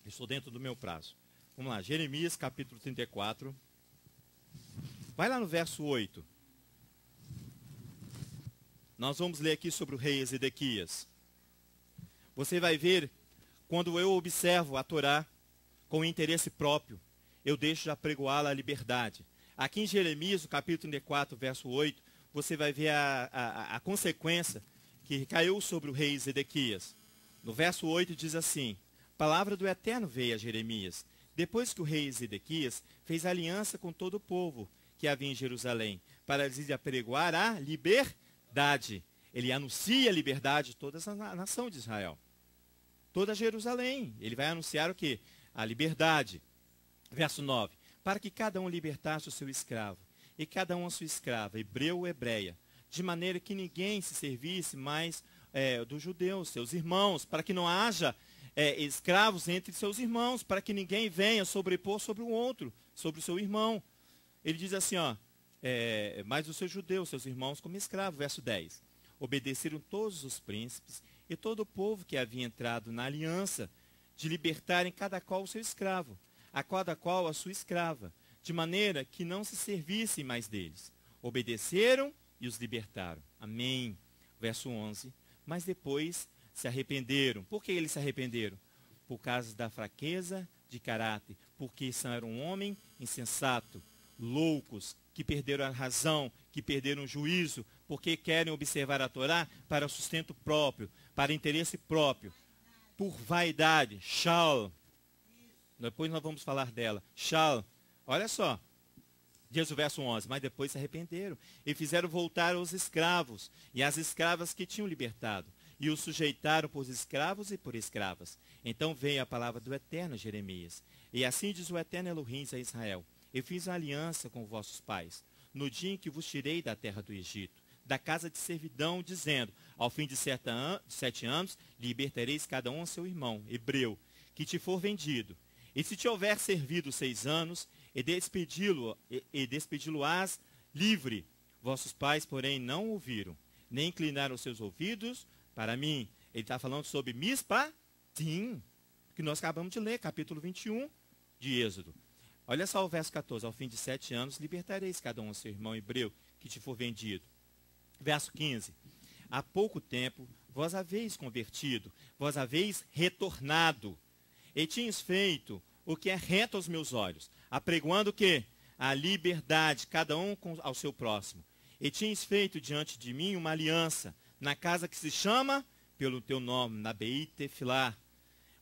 Eu estou dentro do meu prazo. Vamos lá, Jeremias capítulo 34. Vai lá no verso 8. Nós vamos ler aqui sobre o rei Ezequias. Você vai ver, quando eu observo a Torá com interesse próprio, eu deixo de apregoá-la à liberdade. Aqui em Jeremias, no capítulo 34, verso 8, você vai ver a consequência que caiu sobre o rei Ezequias. No verso 8 diz assim: palavra do Eterno veio a Jeremias, depois que o rei Ezequias fez aliança com todo o povo que havia em Jerusalém, para lhes apregoar a liberdade. Ele anuncia a liberdade de toda essa nação de Israel. Toda Jerusalém. Ele vai anunciar o quê? A liberdade. Verso 9. Para que cada um libertasse o seu escravo, e cada um a sua escrava, hebreu ou hebreia, de maneira que ninguém se servisse mais dos judeus, seus irmãos, para que não haja escravos entre seus irmãos, para que ninguém venha sobrepor sobre o outro, sobre o seu irmão. Ele diz assim, mas os seus judeus, seus irmãos, como escravos. Verso 10. Obedeceram todos os príncipes e todo o povo que havia entrado na aliança, de libertarem cada qual o seu escravo, a cada qual a sua escrava, de maneira que não se servissem mais deles. Obedeceram e os libertaram. Amém. Verso 11. Mas depois se arrependeram. Por que eles se arrependeram? Por causa da fraqueza de caráter, porque eram um homem insensato, loucos, que perderam a razão, que perderam o juízo, porque querem observar a Torá para sustento próprio, para interesse próprio, por vaidade. Shal. Depois nós vamos falar dela. Shal. Olha só. Diz o verso 11. Mas depois se arrependeram e fizeram voltar os escravos e as escravas que tinham libertado, e os sujeitaram por escravos e por escravas. Então veio a palavra do Eterno a Jeremias. E assim diz o Eterno Elohim a Israel: eu fiz uma aliança com vossos pais, no dia em que vos tirei da terra do Egito, da casa de servidão, dizendo: ao fim de 7 anos, libertareis cada um a seu irmão, hebreu, que te for vendido. E se te houver servido 6 anos, e despedi-lo-ás livre. Vossos pais, porém, não ouviram, nem inclinaram os seus ouvidos para mim. Ele está falando sobre Mispatim, que nós acabamos de ler, capítulo 21 de Êxodo. Olha só o verso 14. Ao fim de 7 anos, libertareis cada um a seu irmão hebreu, que te for vendido. Verso 15. Há pouco tempo, vós haveis convertido, vós haveis retornado, e tinhas feito o que é reto aos meus olhos, apregoando o quê? A liberdade, cada um ao seu próximo. E tinhas feito diante de mim uma aliança, na casa que se chama pelo teu nome, na Beit Tefilá.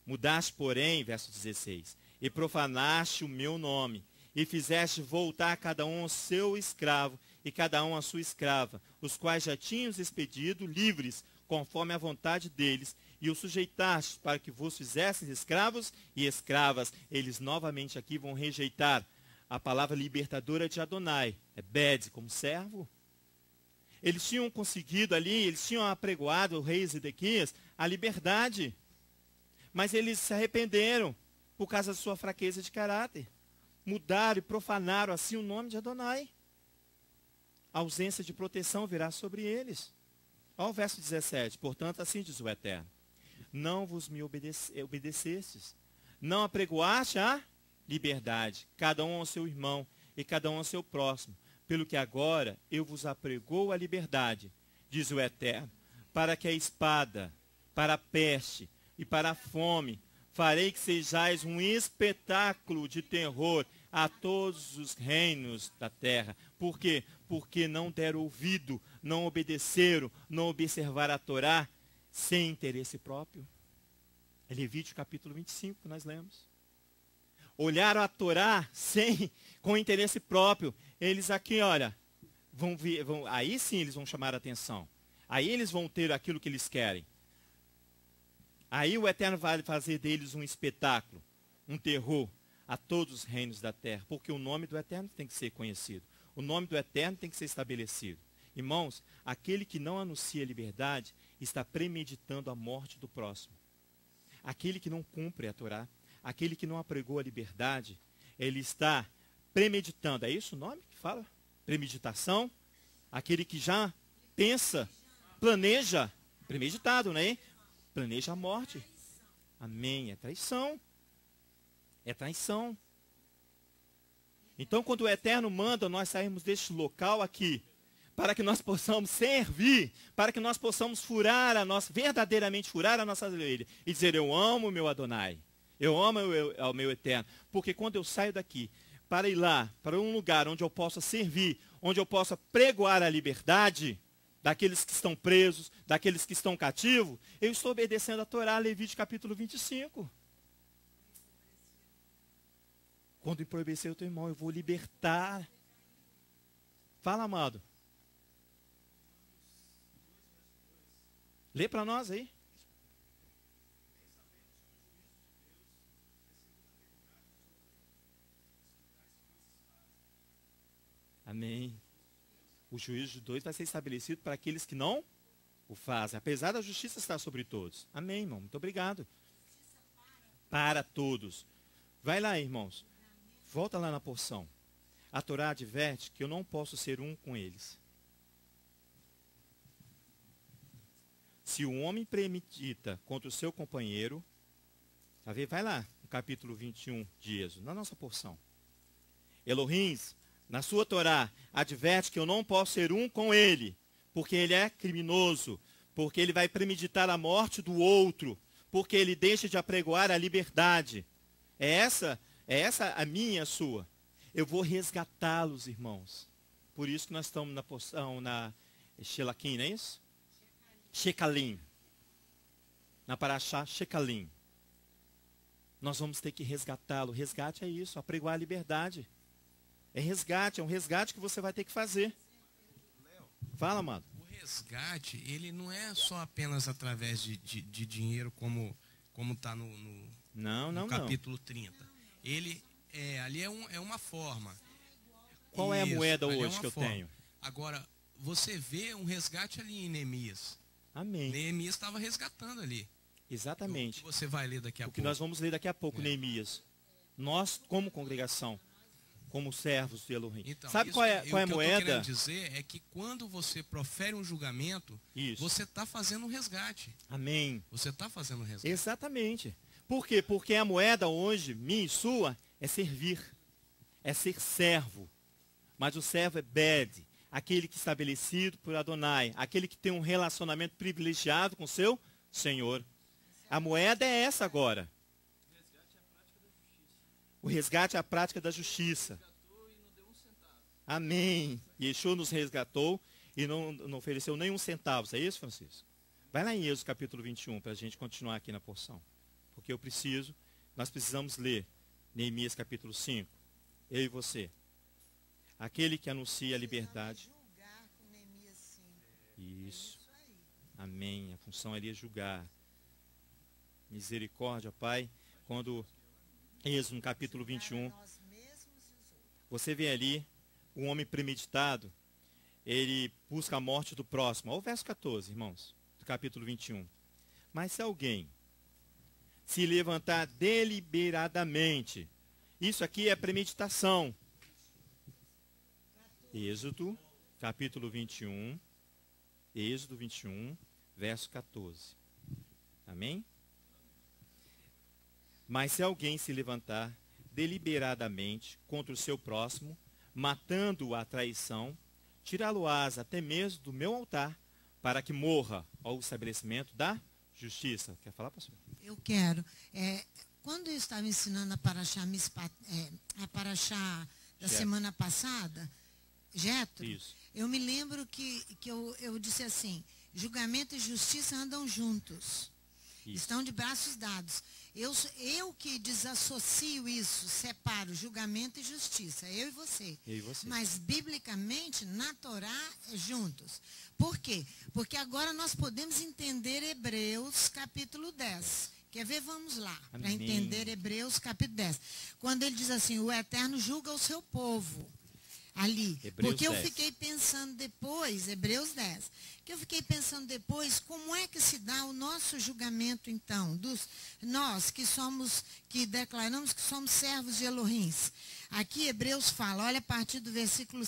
Mudaste, porém, verso 16, e profanaste o meu nome, e fizeste voltar cada um ao seu escravo, e cada um a sua escrava, os quais já tinhas expedido livres, conforme a vontade deles, e os sujeitaste para que vos fizessem escravos e escravas. Eles novamente aqui vão rejeitar a palavra libertadora de Adonai, Ebed, como servo. Eles tinham conseguido ali, eles tinham apregoado o rei Ezequias a liberdade, mas eles se arrependeram por causa da sua fraqueza de caráter. Mudaram e profanaram assim o nome de Adonai. A ausência de proteção virá sobre eles. Olha o verso 17. Portanto, assim diz o Eterno: não vos me obedecestes, não apregoaste a liberdade, cada um ao seu irmão e cada um ao seu próximo, pelo que agora eu vos apregou a liberdade, diz o Eterno, para que a espada, para a peste e para a fome, farei que sejais um espetáculo de terror a todos os reinos da terra. Por quê? Porque não deram ouvido, não obedeceram, não observaram a Torá sem interesse próprio. É Levítico capítulo 25 que nós lemos. Olharam a Torá com interesse próprio. Eles aqui, olha, aí sim eles vão chamar a atenção. Aí eles vão ter aquilo que eles querem. Aí o Eterno vai fazer deles um espetáculo, um terror a todos os reinos da terra. Porque o nome do Eterno tem que ser conhecido. O nome do Eterno tem que ser estabelecido. Irmãos, aquele que não anuncia a liberdade está premeditando a morte do próximo. Aquele que não cumpre a Torá, aquele que não apregou a liberdade, ele está premeditando. É isso o nome que fala? Premeditação. Aquele que já pensa, planeja, premeditado, né? Planeja a morte. Amém. É traição. É traição. Então, quando o Eterno manda nós sairmos deste local aqui, para que nós possamos servir, para que nós possamos verdadeiramente furar a nossa orelha e dizer, eu amo o meu Adonai, eu amo o meu Eterno. Porque quando eu saio daqui para ir lá, para um lugar onde eu possa servir, onde eu possa pregoar a liberdade daqueles que estão presos, daqueles que estão cativos, eu estou obedecendo a Torá, Levítico capítulo 25. Quando emprobecer o teu irmão, eu vou libertar. Fala, amado. Lê para nós aí. Amém. O juízo de dois vai ser estabelecido para aqueles que não o fazem, apesar da justiça estar sobre todos. Amém, irmão. Muito obrigado. Para todos. Vai lá, irmãos. Volta lá na porção. A Torá adverte que eu não posso ser um com eles. Se o homem premedita contra o seu companheiro, vai lá, no capítulo 21 de Êxodo, na nossa porção. Elohim, na sua Torá, adverte que eu não posso ser um com ele, porque ele é criminoso, porque ele vai premeditar a morte do outro, porque ele deixa de apregoar a liberdade. É essa a minha e a sua. Eu vou resgatá-los, irmãos. Por isso que nós estamos na porção, na Shelaquim, não é isso? Shecalim. Na Paraxá, Shecalim. Nós vamos ter que resgatá-lo. Resgate é isso, apregoar a liberdade. É um resgate que você vai ter que fazer. Fala, amado. O resgate, ele não é só apenas através de dinheiro, como está no capítulo 30. Ele ali é uma forma. Qual é a moeda hoje que eu tenho? Agora, você vê um resgate ali em Neemias. Amém. Neemias estava resgatando ali. Exatamente. O que você vai ler daqui a pouco. O que nós vamos ler daqui a pouco, Neemias. Nós, como congregação, como servos de Elohim. Então, sabe qual é a moeda? O que eu estou querendo dizer é que quando você profere um julgamento, você está fazendo um resgate. Amém. Você está fazendo um resgate. Exatamente. Por quê? Porque a moeda hoje, minha e sua, é servir. É ser servo. Mas o servo é bed, aquele que é estabelecido por Adonai, aquele que tem um relacionamento privilegiado com seu Senhor. A moeda é essa agora. O resgate é a prática da justiça. Amém. Yeshua nos resgatou e não ofereceu nenhum centavo. É isso, Francisco? Vai lá em Êxodo capítulo 21 para a gente continuar aqui na porção. Porque nós precisamos ler Neemias capítulo 5. Eu e você. Aquele que anuncia a liberdade. Isso. Amém. A função ali é julgar. Misericórdia, Pai. Quando Êxodo no capítulo 21, você vê ali um homem premeditado, ele busca a morte do próximo. Olha o verso 14, irmãos, do capítulo 21. Mas se alguém se levantar deliberadamente, isso aqui é premeditação. Êxodo, capítulo 21, Êxodo 21, verso 14. Amém? Mas se alguém se levantar deliberadamente contra o seu próximo, matando a traição, tirá-lo-ás até mesmo do meu altar, para que morra ao estabelecimento da justiça. Quer falar, pastor? Eu quero. Quando eu estava ensinando a Paraxá, da semana passada, Jétro, eu me lembro que eu disse assim, julgamento e justiça andam juntos. Isso. Estão de braços dados. Eu que desassocio isso, separo julgamento e justiça, eu e você. Mas, biblicamente, na Torá, juntos. Por quê? Porque agora nós podemos entender Hebreus capítulo 10. Quer ver? Vamos lá, para entender Hebreus capítulo 10. Quando ele diz assim, o Eterno julga o seu povo. Ali. Hebreus porque 10. Eu fiquei pensando depois, Hebreus 10, que eu fiquei pensando depois, como é que se dá o nosso julgamento, então, nós que declaramos que somos servos de Elohim. Aqui Hebreus fala, olha a partir do versículo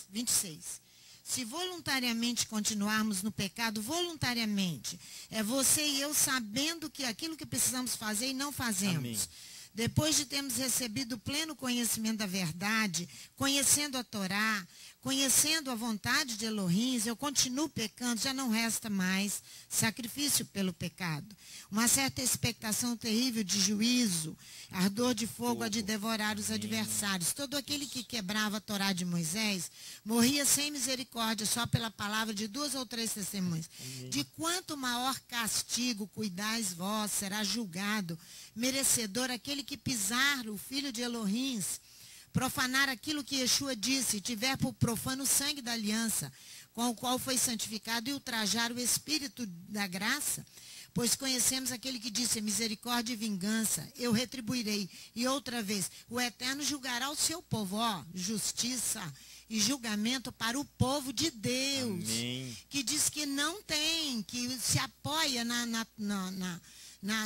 26. Se voluntariamente continuarmos no pecado, voluntariamente, é você e eu sabendo que aquilo que precisamos fazer e não fazemos. Amém. Depois de termos recebido o pleno conhecimento da verdade, conhecendo a Torá, conhecendo a vontade de Elohim, eu continuo pecando, já não resta mais sacrifício pelo pecado. Uma certa expectação terrível de juízo, ardor de fogo a de devorar os adversários. Todo aquele que quebrava a Torá de Moisés, morria sem misericórdia, só pela palavra de 2 ou 3 testemunhas. De quanto maior castigo cuidais vós, será julgado, merecedor aquele que pisar o filho de Elohim, profanar aquilo que Yeshua disse, tiver por profano o sangue da aliança, com o qual foi santificado, e ultrajar o Espírito da graça, pois conhecemos aquele que disse, misericórdia e vingança, eu retribuirei. E outra vez, o Eterno julgará o seu povo, justiça e julgamento para o povo de Deus. Amém. Que diz que não tem, que se apoia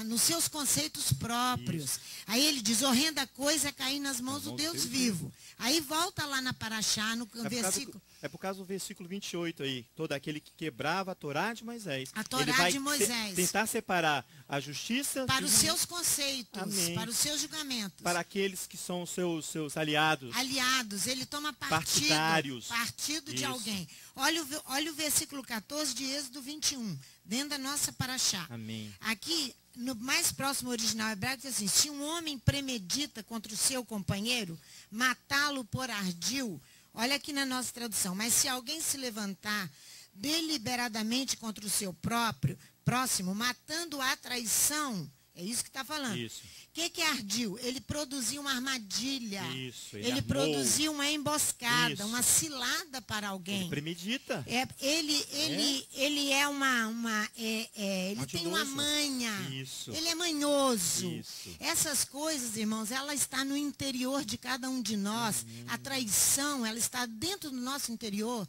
nos seus conceitos próprios. Isso. Aí ele diz, horrenda coisa é cair nas mãos do Deus vivo. Aí volta lá na Paraxá, no versículo... É por causa do versículo 28 aí. Todo aquele que quebrava a Torá de Moisés. A Torá de Moisés. Tentar separar a justiça... Para os seus conceitos, Amém. Para os seus julgamentos. Para aqueles que são os seus aliados. Aliados, ele toma partidários. Partido de alguém. Olha o versículo 14 de Êxodo 21, dentro da nossa Paraxá. Amém. Aqui, no mais próximo original hebraico, diz assim, se um homem premedita contra o seu companheiro, matá-lo por ardil, olha aqui na nossa tradução, mas se alguém se levantar deliberadamente contra o seu próximo, matando a traição, é isso que está falando. Isso. O que é ardil? Ele produzia uma armadilha. Isso, ele produzia uma emboscada, isso. Uma cilada para alguém. Ele premedita. Ele é ele tem uma manha. Isso. Ele é manhoso. Isso. Essas coisas, irmãos, ela está no interior de cada um de nós. A traição, ela está dentro do nosso interior.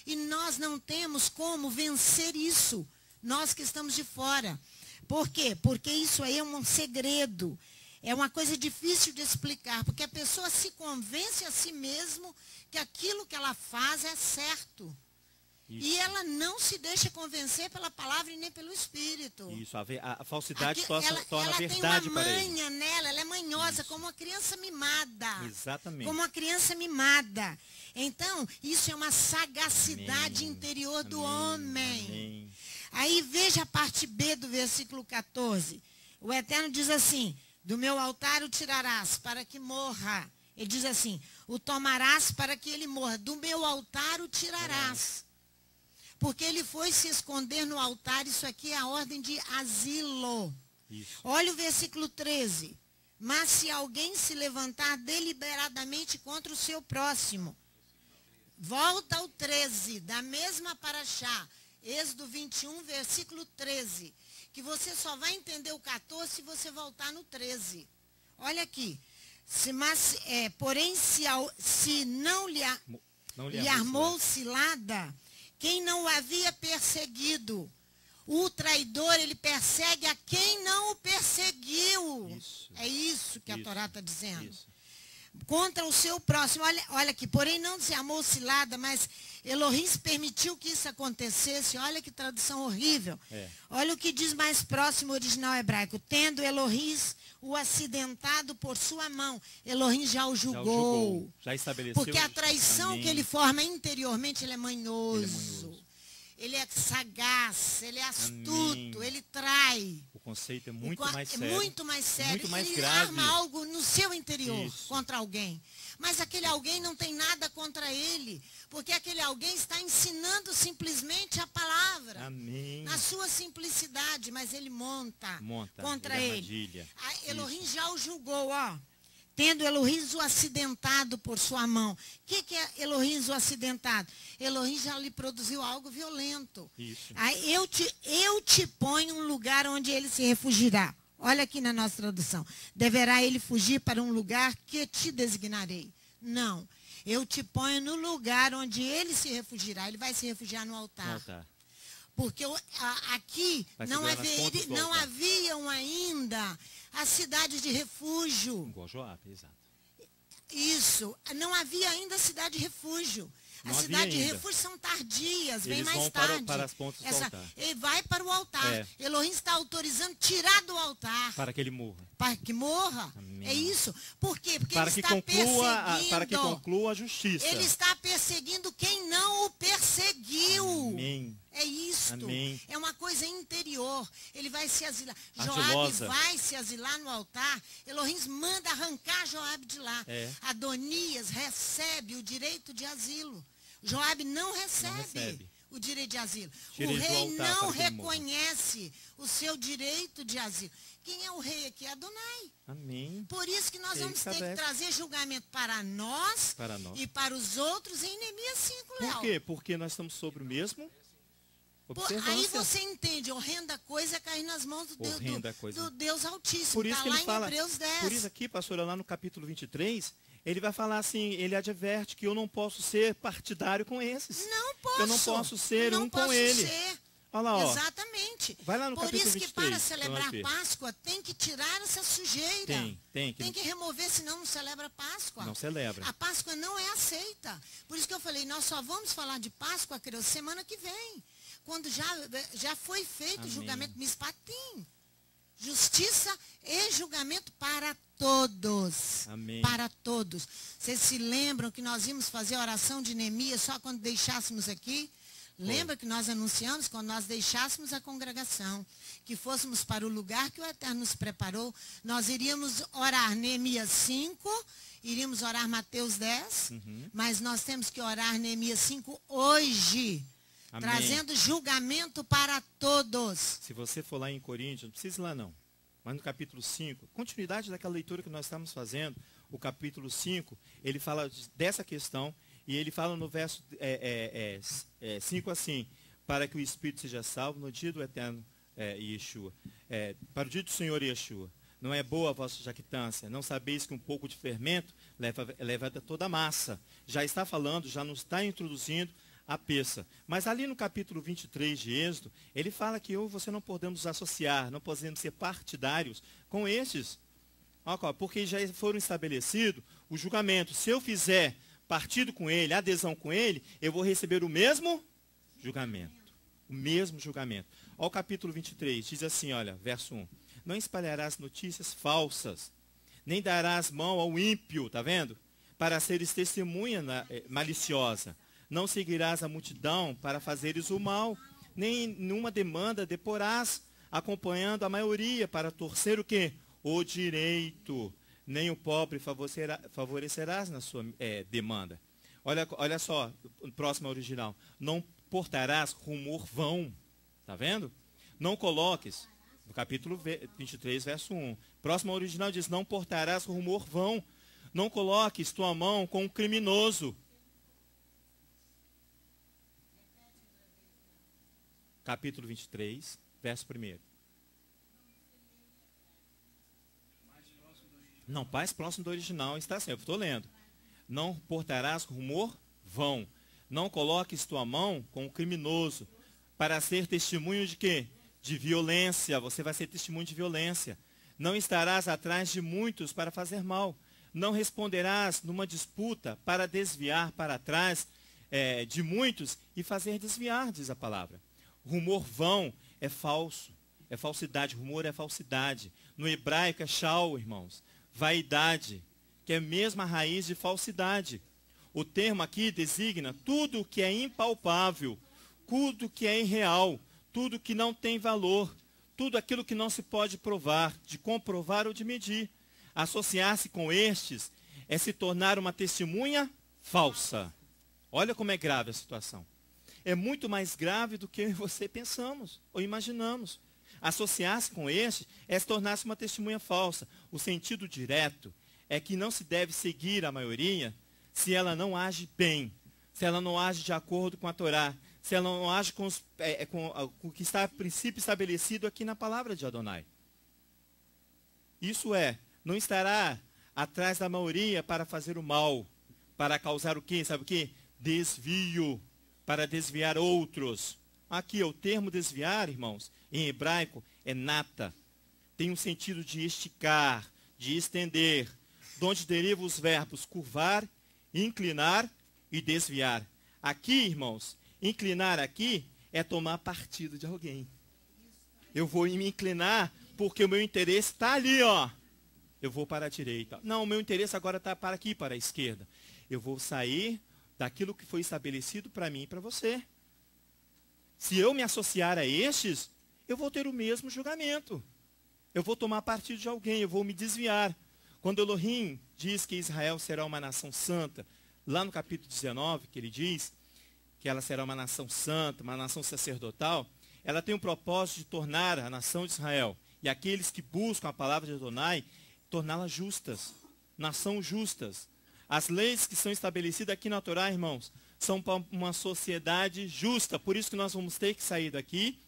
E nós não temos como vencer isso. Nós que estamos de fora. Por quê? Porque isso aí é um segredo. É uma coisa difícil de explicar. Porque a pessoa se convence a si mesmo que aquilo que ela faz é certo. Isso. E ela não se deixa convencer pela palavra e nem pelo Espírito. Isso, a falsidade torna a verdade para ele. Ela tem uma manha nela, ela é manhosa, isso. Como uma criança mimada. Exatamente. Como uma criança mimada. Então, isso é uma sagacidade Amém. Interior do homem. Amém. Aí veja a parte B do versículo 14. O Eterno diz assim, do meu altar o tirarás para que morra. Ele diz assim, o tomarás para que ele morra. Do meu altar o tirarás. Porque ele foi se esconder no altar. Isso aqui é a ordem de asilo. Isso. Olha o versículo 13. Mas se alguém se levantar deliberadamente contra o seu próximo. Volta ao 13, da mesma Paraxá. Êxodo 21, versículo 13. Que você só vai entender o 14 se você voltar no 13. Olha aqui. Porém, se não lhe armou cilada, quem não o havia perseguido, o traidor, ele persegue a quem não o perseguiu. Isso. É isso que a Torá está dizendo. Isso. contra o seu próximo. Olha aqui, porém não se amou cilada, mas Elohim permitiu que isso acontecesse. Olha que tradução horrível. Olha o que diz mais próximo original hebraico. Tendo Elohim o acidentado por sua mão. Elohim já o julgou. Já estabeleceu. Porque a traição que ele forma interiormente, ele é manhoso. Ele é sagaz, ele é astuto, ele trai. O conceito é muito mais sério. É muito mais sério. Muito mais ele grave. arma algo no seu interior Isso. contra alguém. Mas aquele alguém não tem nada contra ele. Porque aquele alguém está ensinando simplesmente a palavra. Amém. Na sua simplicidade, mas ele monta contra ele. Elohim já o julgou, ó. Tendo Elohim o acidentado por sua mão. O que é Elohim o acidentado? Elohim já lhe produziu algo violento. Isso. Aí eu te ponho um lugar onde ele se refugiará. Olha aqui na nossa tradução. Deverá ele fugir para um lugar que te designarei. Não. Eu te ponho no lugar onde ele se refugiará. Ele vai se refugiar no altar. Porque aqui não haviam ainda as cidades de refúgio. Igual Joabe, exato. Isso. Não havia ainda cidade de refúgio. As cidades de refúgio são tardias, vem mais tarde. Para as pontas do altar. Ele vai para o altar. Elohim está autorizando tirar do altar. Para que ele morra. Para que morra. Amém. É isso. Por quê? Porque para ele que está perseguindo. Para que conclua a justiça. Ele está perseguindo quem não o perseguiu. Amém. É isto. Amém. É uma coisa interior. Ele vai se asilar. Ardilosa. Joabe vai se asilar no altar. Elohim manda arrancar Joabe de lá. Adonias recebe o direito de asilo. Joabe não recebe o direito de asilo. O rei não reconhece o seu direito de asilo. Quem é o rei aqui? Adonai. Amém. Por isso que nós vamos ter que trazer julgamento para nós e para os outros em Neemias 5, Léo. Por quê? Porque nós estamos sobre o mesmo. Aí você entende, horrenda coisa é cair nas mãos do Deus Altíssimo. Por isso que ele fala, em Hebreus 10. Por isso aqui, pastora, lá no capítulo 23, ele vai falar assim, ele adverte que eu não posso ser partidário com esses. Não posso. Eu não posso ser com ele. Olha lá, ó. Exatamente. Vai lá no capítulo 23. Por isso que para celebrar Páscoa tem que tirar essa sujeira. Tem que remover, senão não celebra Páscoa. Não celebra. A Páscoa não é aceita. Por isso que eu falei, nós só vamos falar de Páscoa, querido, semana que vem. Quando já foi feito o julgamento Mispatim. Justiça e julgamento para todos. Amém. Para todos. Vocês se lembram que nós íamos fazer a oração de Neemias só quando deixássemos aqui? Lembra que nós anunciamos quando nós deixássemos a congregação, que fôssemos para o lugar que o Eterno nos preparou, nós iríamos orar Neemias 5, iríamos orar Mateus 10, mas nós temos que orar Neemias 5 hoje. Amém. Trazendo julgamento para todos. Se você for lá em Coríntios, não precisa ir lá não, mas no capítulo 5, continuidade daquela leitura que nós estamos fazendo, o capítulo 5, ele fala dessa questão, e ele fala no verso 5 assim, para que o Espírito seja salvo no dia do Eterno Yeshua. Para o dia do Senhor Yeshua. Não é boa a vossa jactância, não sabeis que um pouco de fermento leva toda a massa. Já está falando, já nos está introduzindo a peça. Mas ali no capítulo 23 de Êxodo, ele fala que eu e você não podemos associar, não podemos ser partidários com estes. Porque já foram estabelecidos o julgamento. Se eu fizer partido com ele, adesão com ele, eu vou receber o mesmo julgamento. O mesmo julgamento. Olha o capítulo 23, diz assim, olha, verso 1. Não espalharás notícias falsas, nem darás mão ao ímpio, tá vendo? Para seres testemunha maliciosa. Não seguirás a multidão para fazeres o mal, nem numa demanda deporás, acompanhando a maioria para torcer o quê? O direito. Nem o pobre favorecerás na sua demanda. Olha só, o próximo original. Não portarás rumor vão. Tá vendo? Não coloques, no capítulo 23, verso 1. Próximo original diz, não portarás rumor vão. Não coloques tua mão com um criminoso. Capítulo 23, verso 1. Não, mais próximo do original está assim, eu estou lendo. Não portarás rumor vão. Não coloques tua mão com o criminoso, para ser testemunho de quê? De violência. Você vai ser testemunho de violência. Não estarás atrás de muitos para fazer mal, Não responderás numa disputa para desviar para trás de muitos e fazer desviar, diz a palavra. Rumor vão é falso, é falsidade. Rumor é falsidade. No hebraico é shau, irmãos. Vaidade, que é a mesma raiz de falsidade. O termo aqui designa tudo que é impalpável, tudo que é irreal, tudo que não tem valor, tudo aquilo que não se pode provar, de comprovar ou de medir. Associar-se com estes é se tornar uma testemunha falsa. Olha como é grave a situação. É muito mais grave do que eu e você pensamos ou imaginamos. Associar-se com estes é se tornar-se uma testemunha falsa. O sentido direto é que não se deve seguir a maioria se ela não age bem, se ela não age de acordo com a Torá, se ela não age com o que está a princípio estabelecido aqui na palavra de Adonai. Isso não estará atrás da maioria para fazer o mal, para causar o quê? Sabe o quê? Desvio, para desviar outros. Aqui, o termo desviar, irmãos, em hebraico, é nata. Tem um sentido de esticar, de estender, de onde derivam os verbos curvar, inclinar e desviar. Aqui, irmãos, inclinar aqui é tomar partido de alguém. Eu vou me inclinar porque o meu interesse está ali, ó. Eu vou para a direita. Não, o meu interesse agora está para aqui, para a esquerda. Eu vou sair daquilo que foi estabelecido para mim e para você. Se eu me associar a estes, eu vou ter o mesmo julgamento. Eu vou tomar partido de alguém, eu vou me desviar. Quando Elohim diz que Israel será uma nação santa, lá no capítulo 19, que ele diz que ela será uma nação santa, uma nação sacerdotal, ela tem o propósito de tornar a nação de Israel e aqueles que buscam a palavra de Adonai, torná-las justas, nação justas. As leis que são estabelecidas aqui na Torá, irmãos, são para uma sociedade justa. Por isso que nós vamos ter que sair daqui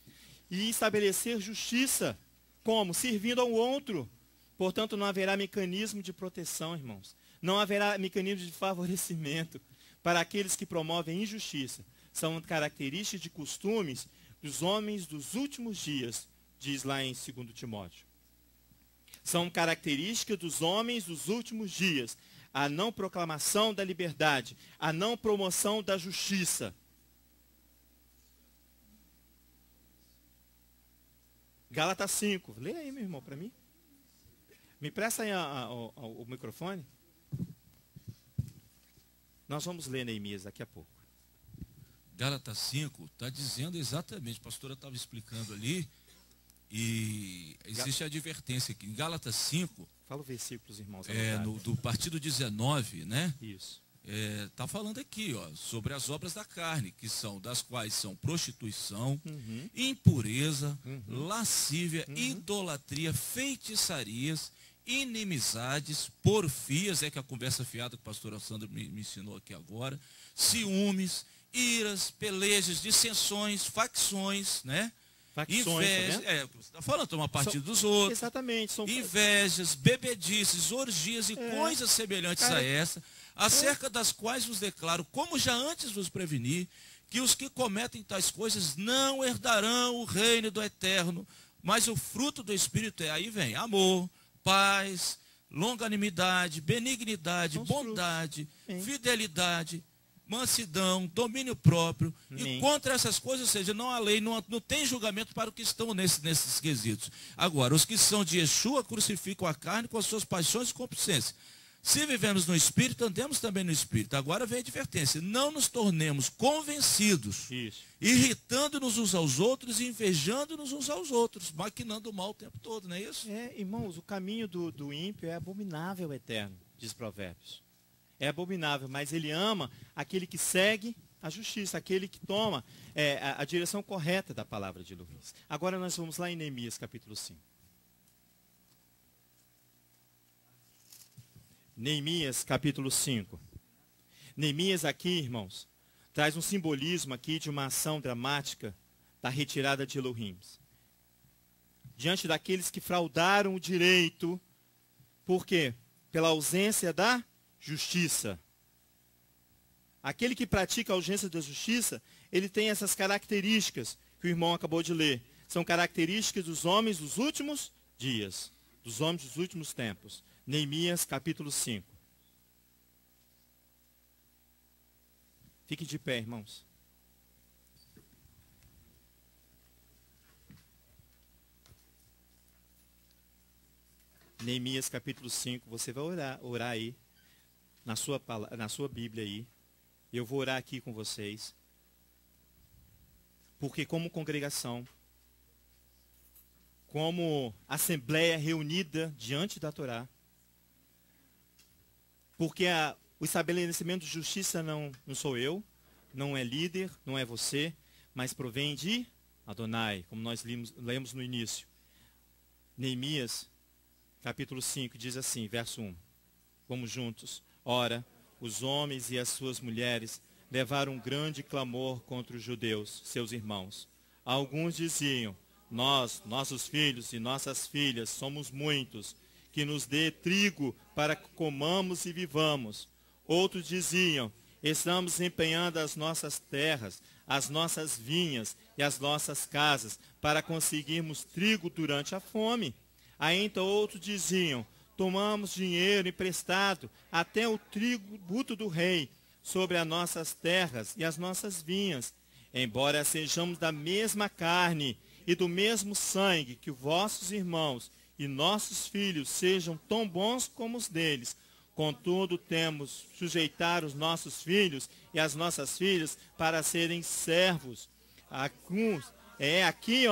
e estabelecer justiça. Como? Servindo ao outro. Portanto, não haverá mecanismo de proteção, irmãos. Não haverá mecanismo de favorecimento para aqueles que promovem injustiça. São características de costumes dos homens dos últimos dias, diz lá em 2 Timóteo. São características dos homens dos últimos dias. A não proclamação da liberdade, a não promoção da justiça. Gálatas 5. Lê aí, meu irmão, para mim. Me presta aí o microfone. Nós vamos ler Neemias daqui a pouco. Gálatas 5 está dizendo exatamente, a pastora estava explicando ali, e existe a advertência aqui. Em Gálatas 5... Fala o versículo, irmãos. Do partido 19, né? Isso. Está falando aqui, ó, sobre as obras da carne, das quais são prostituição, impureza, lascívia, idolatria, feitiçarias, inimizades, porfias, que a conversa fiada que o pastor Sandro me ensinou aqui agora, ciúmes, iras, pelejas, dissensões, facções, né? Inveja, você está falando, tomar partido dos outros. Exatamente. Invejas, bebedices, orgias e coisas semelhantes a essa, acerca das quais vos declaro, como já antes vos preveni, que os que cometem tais coisas não herdarão o reino do Eterno, mas o fruto do Espírito aí vem amor, paz, longanimidade, benignidade, bondade, fidelidade, mansidão, domínio próprio. Amém. E contra essas coisas, ou seja, não há lei, não tem julgamento para os que estão nesses quesitos. Agora, os que são de Yeshua crucificam a carne com as suas paixões e concupiscências. Se vivemos no Espírito, andemos também no Espírito. Agora vem a advertência: não nos tornemos convencidos, irritando-nos uns aos outros e invejando-nos uns aos outros, maquinando o mal o tempo todo, não é isso? Irmãos, o caminho do ímpio é abominável ao Eterno, diz Provérbios. É abominável, mas ele ama aquele que segue a justiça, aquele que toma a direção correta da palavra de Luiz. Agora nós vamos lá em Neemias, capítulo 5. Neemias, capítulo 5. Neemias aqui, irmãos, traz um simbolismo aqui de uma ação dramática da retirada de Elohim. Diante daqueles que fraudaram o direito, por quê? Pela ausência da justiça. Aquele que pratica a ausência da justiça, ele tem essas características que o irmão acabou de ler. São características dos homens dos últimos dias, dos homens dos últimos tempos. Neemias, capítulo 5. Fique de pé, irmãos. Neemias capítulo 5, você vai orar aí, na sua Bíblia aí. Eu vou orar aqui com vocês. Porque como congregação, como assembleia reunida diante da Torá, porque o estabelecimento de justiça não sou eu, não é líder, não é você, mas provém de Adonai, como nós lemos no início. Neemias capítulo 5 diz assim, verso 1. Vamos juntos. Ora, os homens e as suas mulheres levaram um grande clamor contra os judeus, seus irmãos. Alguns diziam, nós, nossos filhos e nossas filhas, somos muitos, que nos dê trigo para que comamos e vivamos. Outros diziam, estamos empenhando as nossas terras, as nossas vinhas e as nossas casas, para conseguirmos trigo durante a fome. Ainda outros diziam, tomamos dinheiro emprestado até o tributo do rei sobre as nossas terras e as nossas vinhas. Embora sejamos da mesma carne e do mesmo sangue que vossos irmãos e nossos filhos sejam tão bons como os deles, contudo temos sujeitar os nossos filhos e as nossas filhas para serem servos. Aqui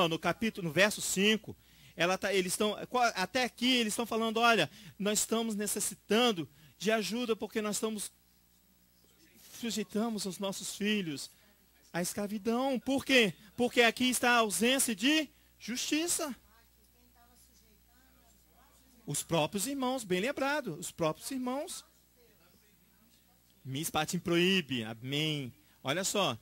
no verso 5, até aqui eles estão falando, olha, nós estamos necessitando de ajuda porque nós sujeitamos os nossos filhos à escravidão. Por quê? Porque aqui está a ausência de justiça. Os próprios irmãos, bem lembrado, os próprios irmãos. Mis patim proíbe, amém. Olha só,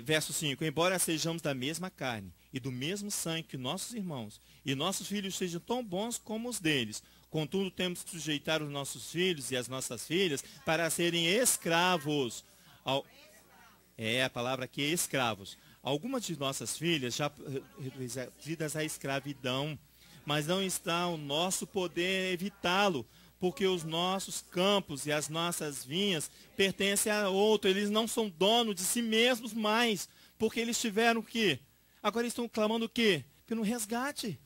verso 5, embora sejamos da mesma carne e do mesmo sangue que nossos irmãos, e nossos filhos sejam tão bons como os deles, contudo temos que sujeitar os nossos filhos e as nossas filhas para serem escravos. A palavra aqui é escravos. Algumas de nossas filhas já reduzidas à escravidão, mas não está o nosso poder evitá-lo, porque os nossos campos e as nossas vinhas pertencem a outro. Eles não são donos de si mesmos mais, porque eles tiveram o quê? Agora eles estão clamando o quê? Pelo resgate.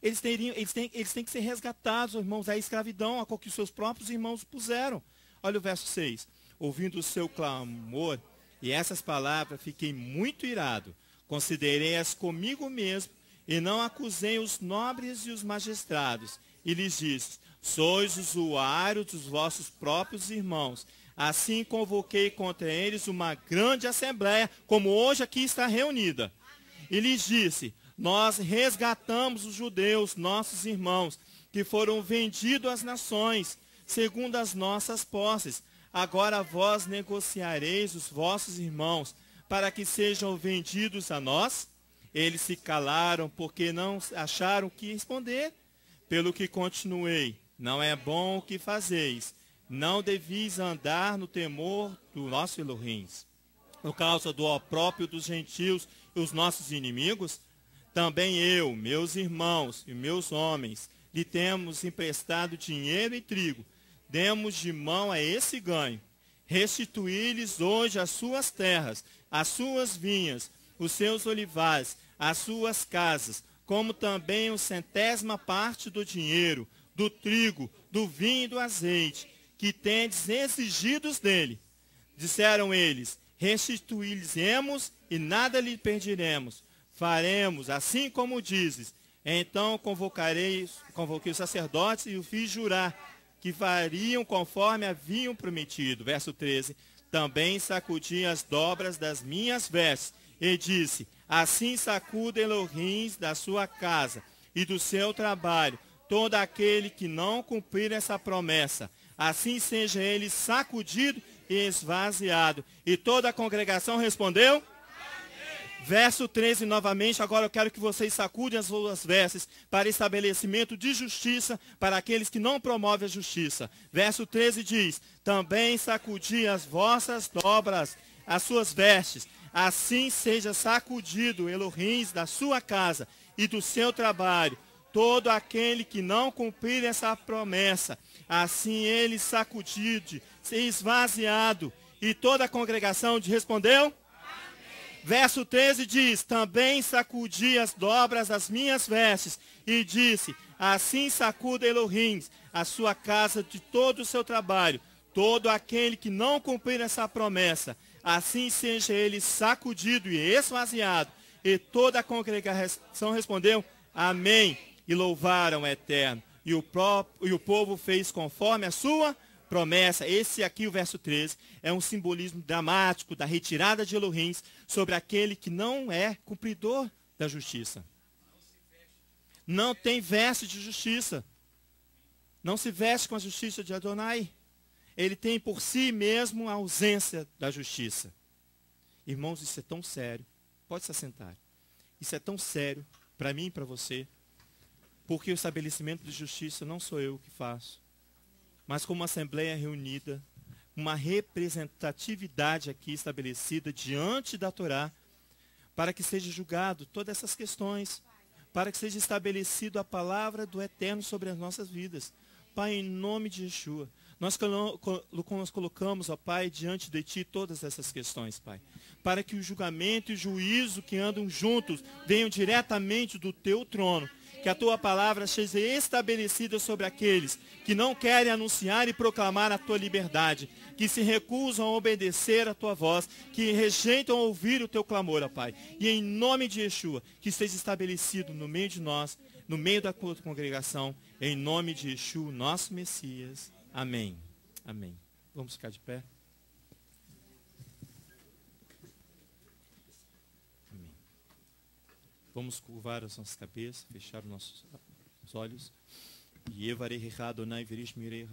Eles têm que ser resgatados, irmãos, da escravidão a qual que os seus próprios irmãos puseram. Olha o verso 6. Ouvindo o seu clamor e essas palavras, fiquei muito irado. Considerei-as comigo mesmo e não acusei os nobres e os magistrados. E lhes disse, sois usuários dos vossos próprios irmãos. Assim convoquei contra eles uma grande assembleia, como hoje aqui está reunida. E lhes disse, nós resgatamos os judeus, nossos irmãos, que foram vendidos às nações, segundo as nossas posses. Agora vós negociareis os vossos irmãos, para que sejam vendidos a nós? Eles se calaram, porque não acharam o que responder. Pelo que continuei, não é bom o que fazeis. Não devis andar no temor do nosso Elohim, por causa do opróprio dos gentios e os nossos inimigos. Também eu, meus irmãos e meus homens, lhe temos emprestado dinheiro e trigo. Demos de mão a esse ganho. Restituí-lhes hoje as suas terras, as suas vinhas, os seus olivares, as suas casas, como também a 100ª parte do dinheiro, do trigo, do vinho e do azeite, que tendes exigidos dele. Disseram eles, restituí-lhes-emos e nada lhe perdiremos. Faremos assim como dizes. Então convoquei os sacerdotes e os fiz jurar que fariam conforme haviam prometido. Verso 13. Também sacudi as dobras das minhas vestes e disse, assim sacuda Elohim da sua casa e do seu trabalho, todo aquele que não cumprir essa promessa, assim seja ele sacudido e esvaziado. E toda a congregação respondeu? Verso 13 novamente, agora eu quero que vocês sacudem as suas vestes para estabelecimento de justiça para aqueles que não promovem a justiça. Verso 13 diz, também sacudi as vossas dobras, as suas vestes, assim seja sacudido Elohim da sua casa e do seu trabalho, todo aquele que não cumprir essa promessa, assim ele sacudido, esvaziado, E toda a congregação respondeu? Amém. Verso 13 diz, também sacudi as dobras das minhas vestes e disse, assim sacuda Elohim a sua casa de todo o seu trabalho, todo aquele que não cumprir essa promessa, assim seja ele sacudido e esvaziado. E toda a congregação respondeu, amém, e louvaram o Eterno. E o povo fez conforme a sua promessa. Esse aqui, o verso 13, é um simbolismo dramático da retirada de Elohim sobre aquele que não é cumpridor da justiça. Não tem veste de justiça. Não se veste com a justiça de Adonai. Ele tem por si mesmo a ausência da justiça. Irmãos, isso é tão sério. Pode se assentar. Isso é tão sério para mim e para você. Porque o estabelecimento de justiça não sou eu que faço. Mas como uma assembleia reunida, uma representatividade aqui estabelecida diante da Torá, para que seja julgado todas essas questões, para que seja estabelecido a palavra do Eterno sobre as nossas vidas. Pai, em nome de Yeshua, nós colocamos, ó Pai, diante de Ti todas essas questões, Pai, para que o julgamento e o juízo que andam juntos venham diretamente do Teu trono, que a Tua palavra seja estabelecida sobre aqueles que não querem anunciar e proclamar a Tua liberdade, que se recusam a obedecer a Tua voz, que rejeitam ouvir o Teu clamor, ó Pai. E em nome de Yeshua, que esteja estabelecido no meio de nós, no meio da congregação, em nome de Yeshua, nosso Messias. Amém. Amém. Vamos ficar de pé. Amém. Vamos curvar as nossas cabeças, fechar os nossos olhos. Yevareha Adonai virish mireha.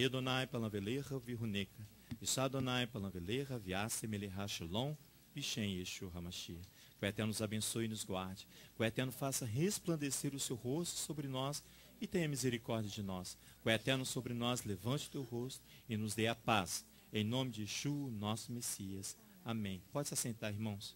Adonai palaveleha viruneca. Isha Adonai palaveleha viasse meleha shalom. Vishem Yeshua Hamashiach. Que o Eterno nos abençoe e nos guarde. Que o Eterno faça resplandecer o seu rosto sobre nós e tenha misericórdia de nós. Que o Eterno sobre nós levante o teu rosto e nos dê a paz. Em nome de Yeshua, nosso Messias. Amém. Pode se assentar, irmãos.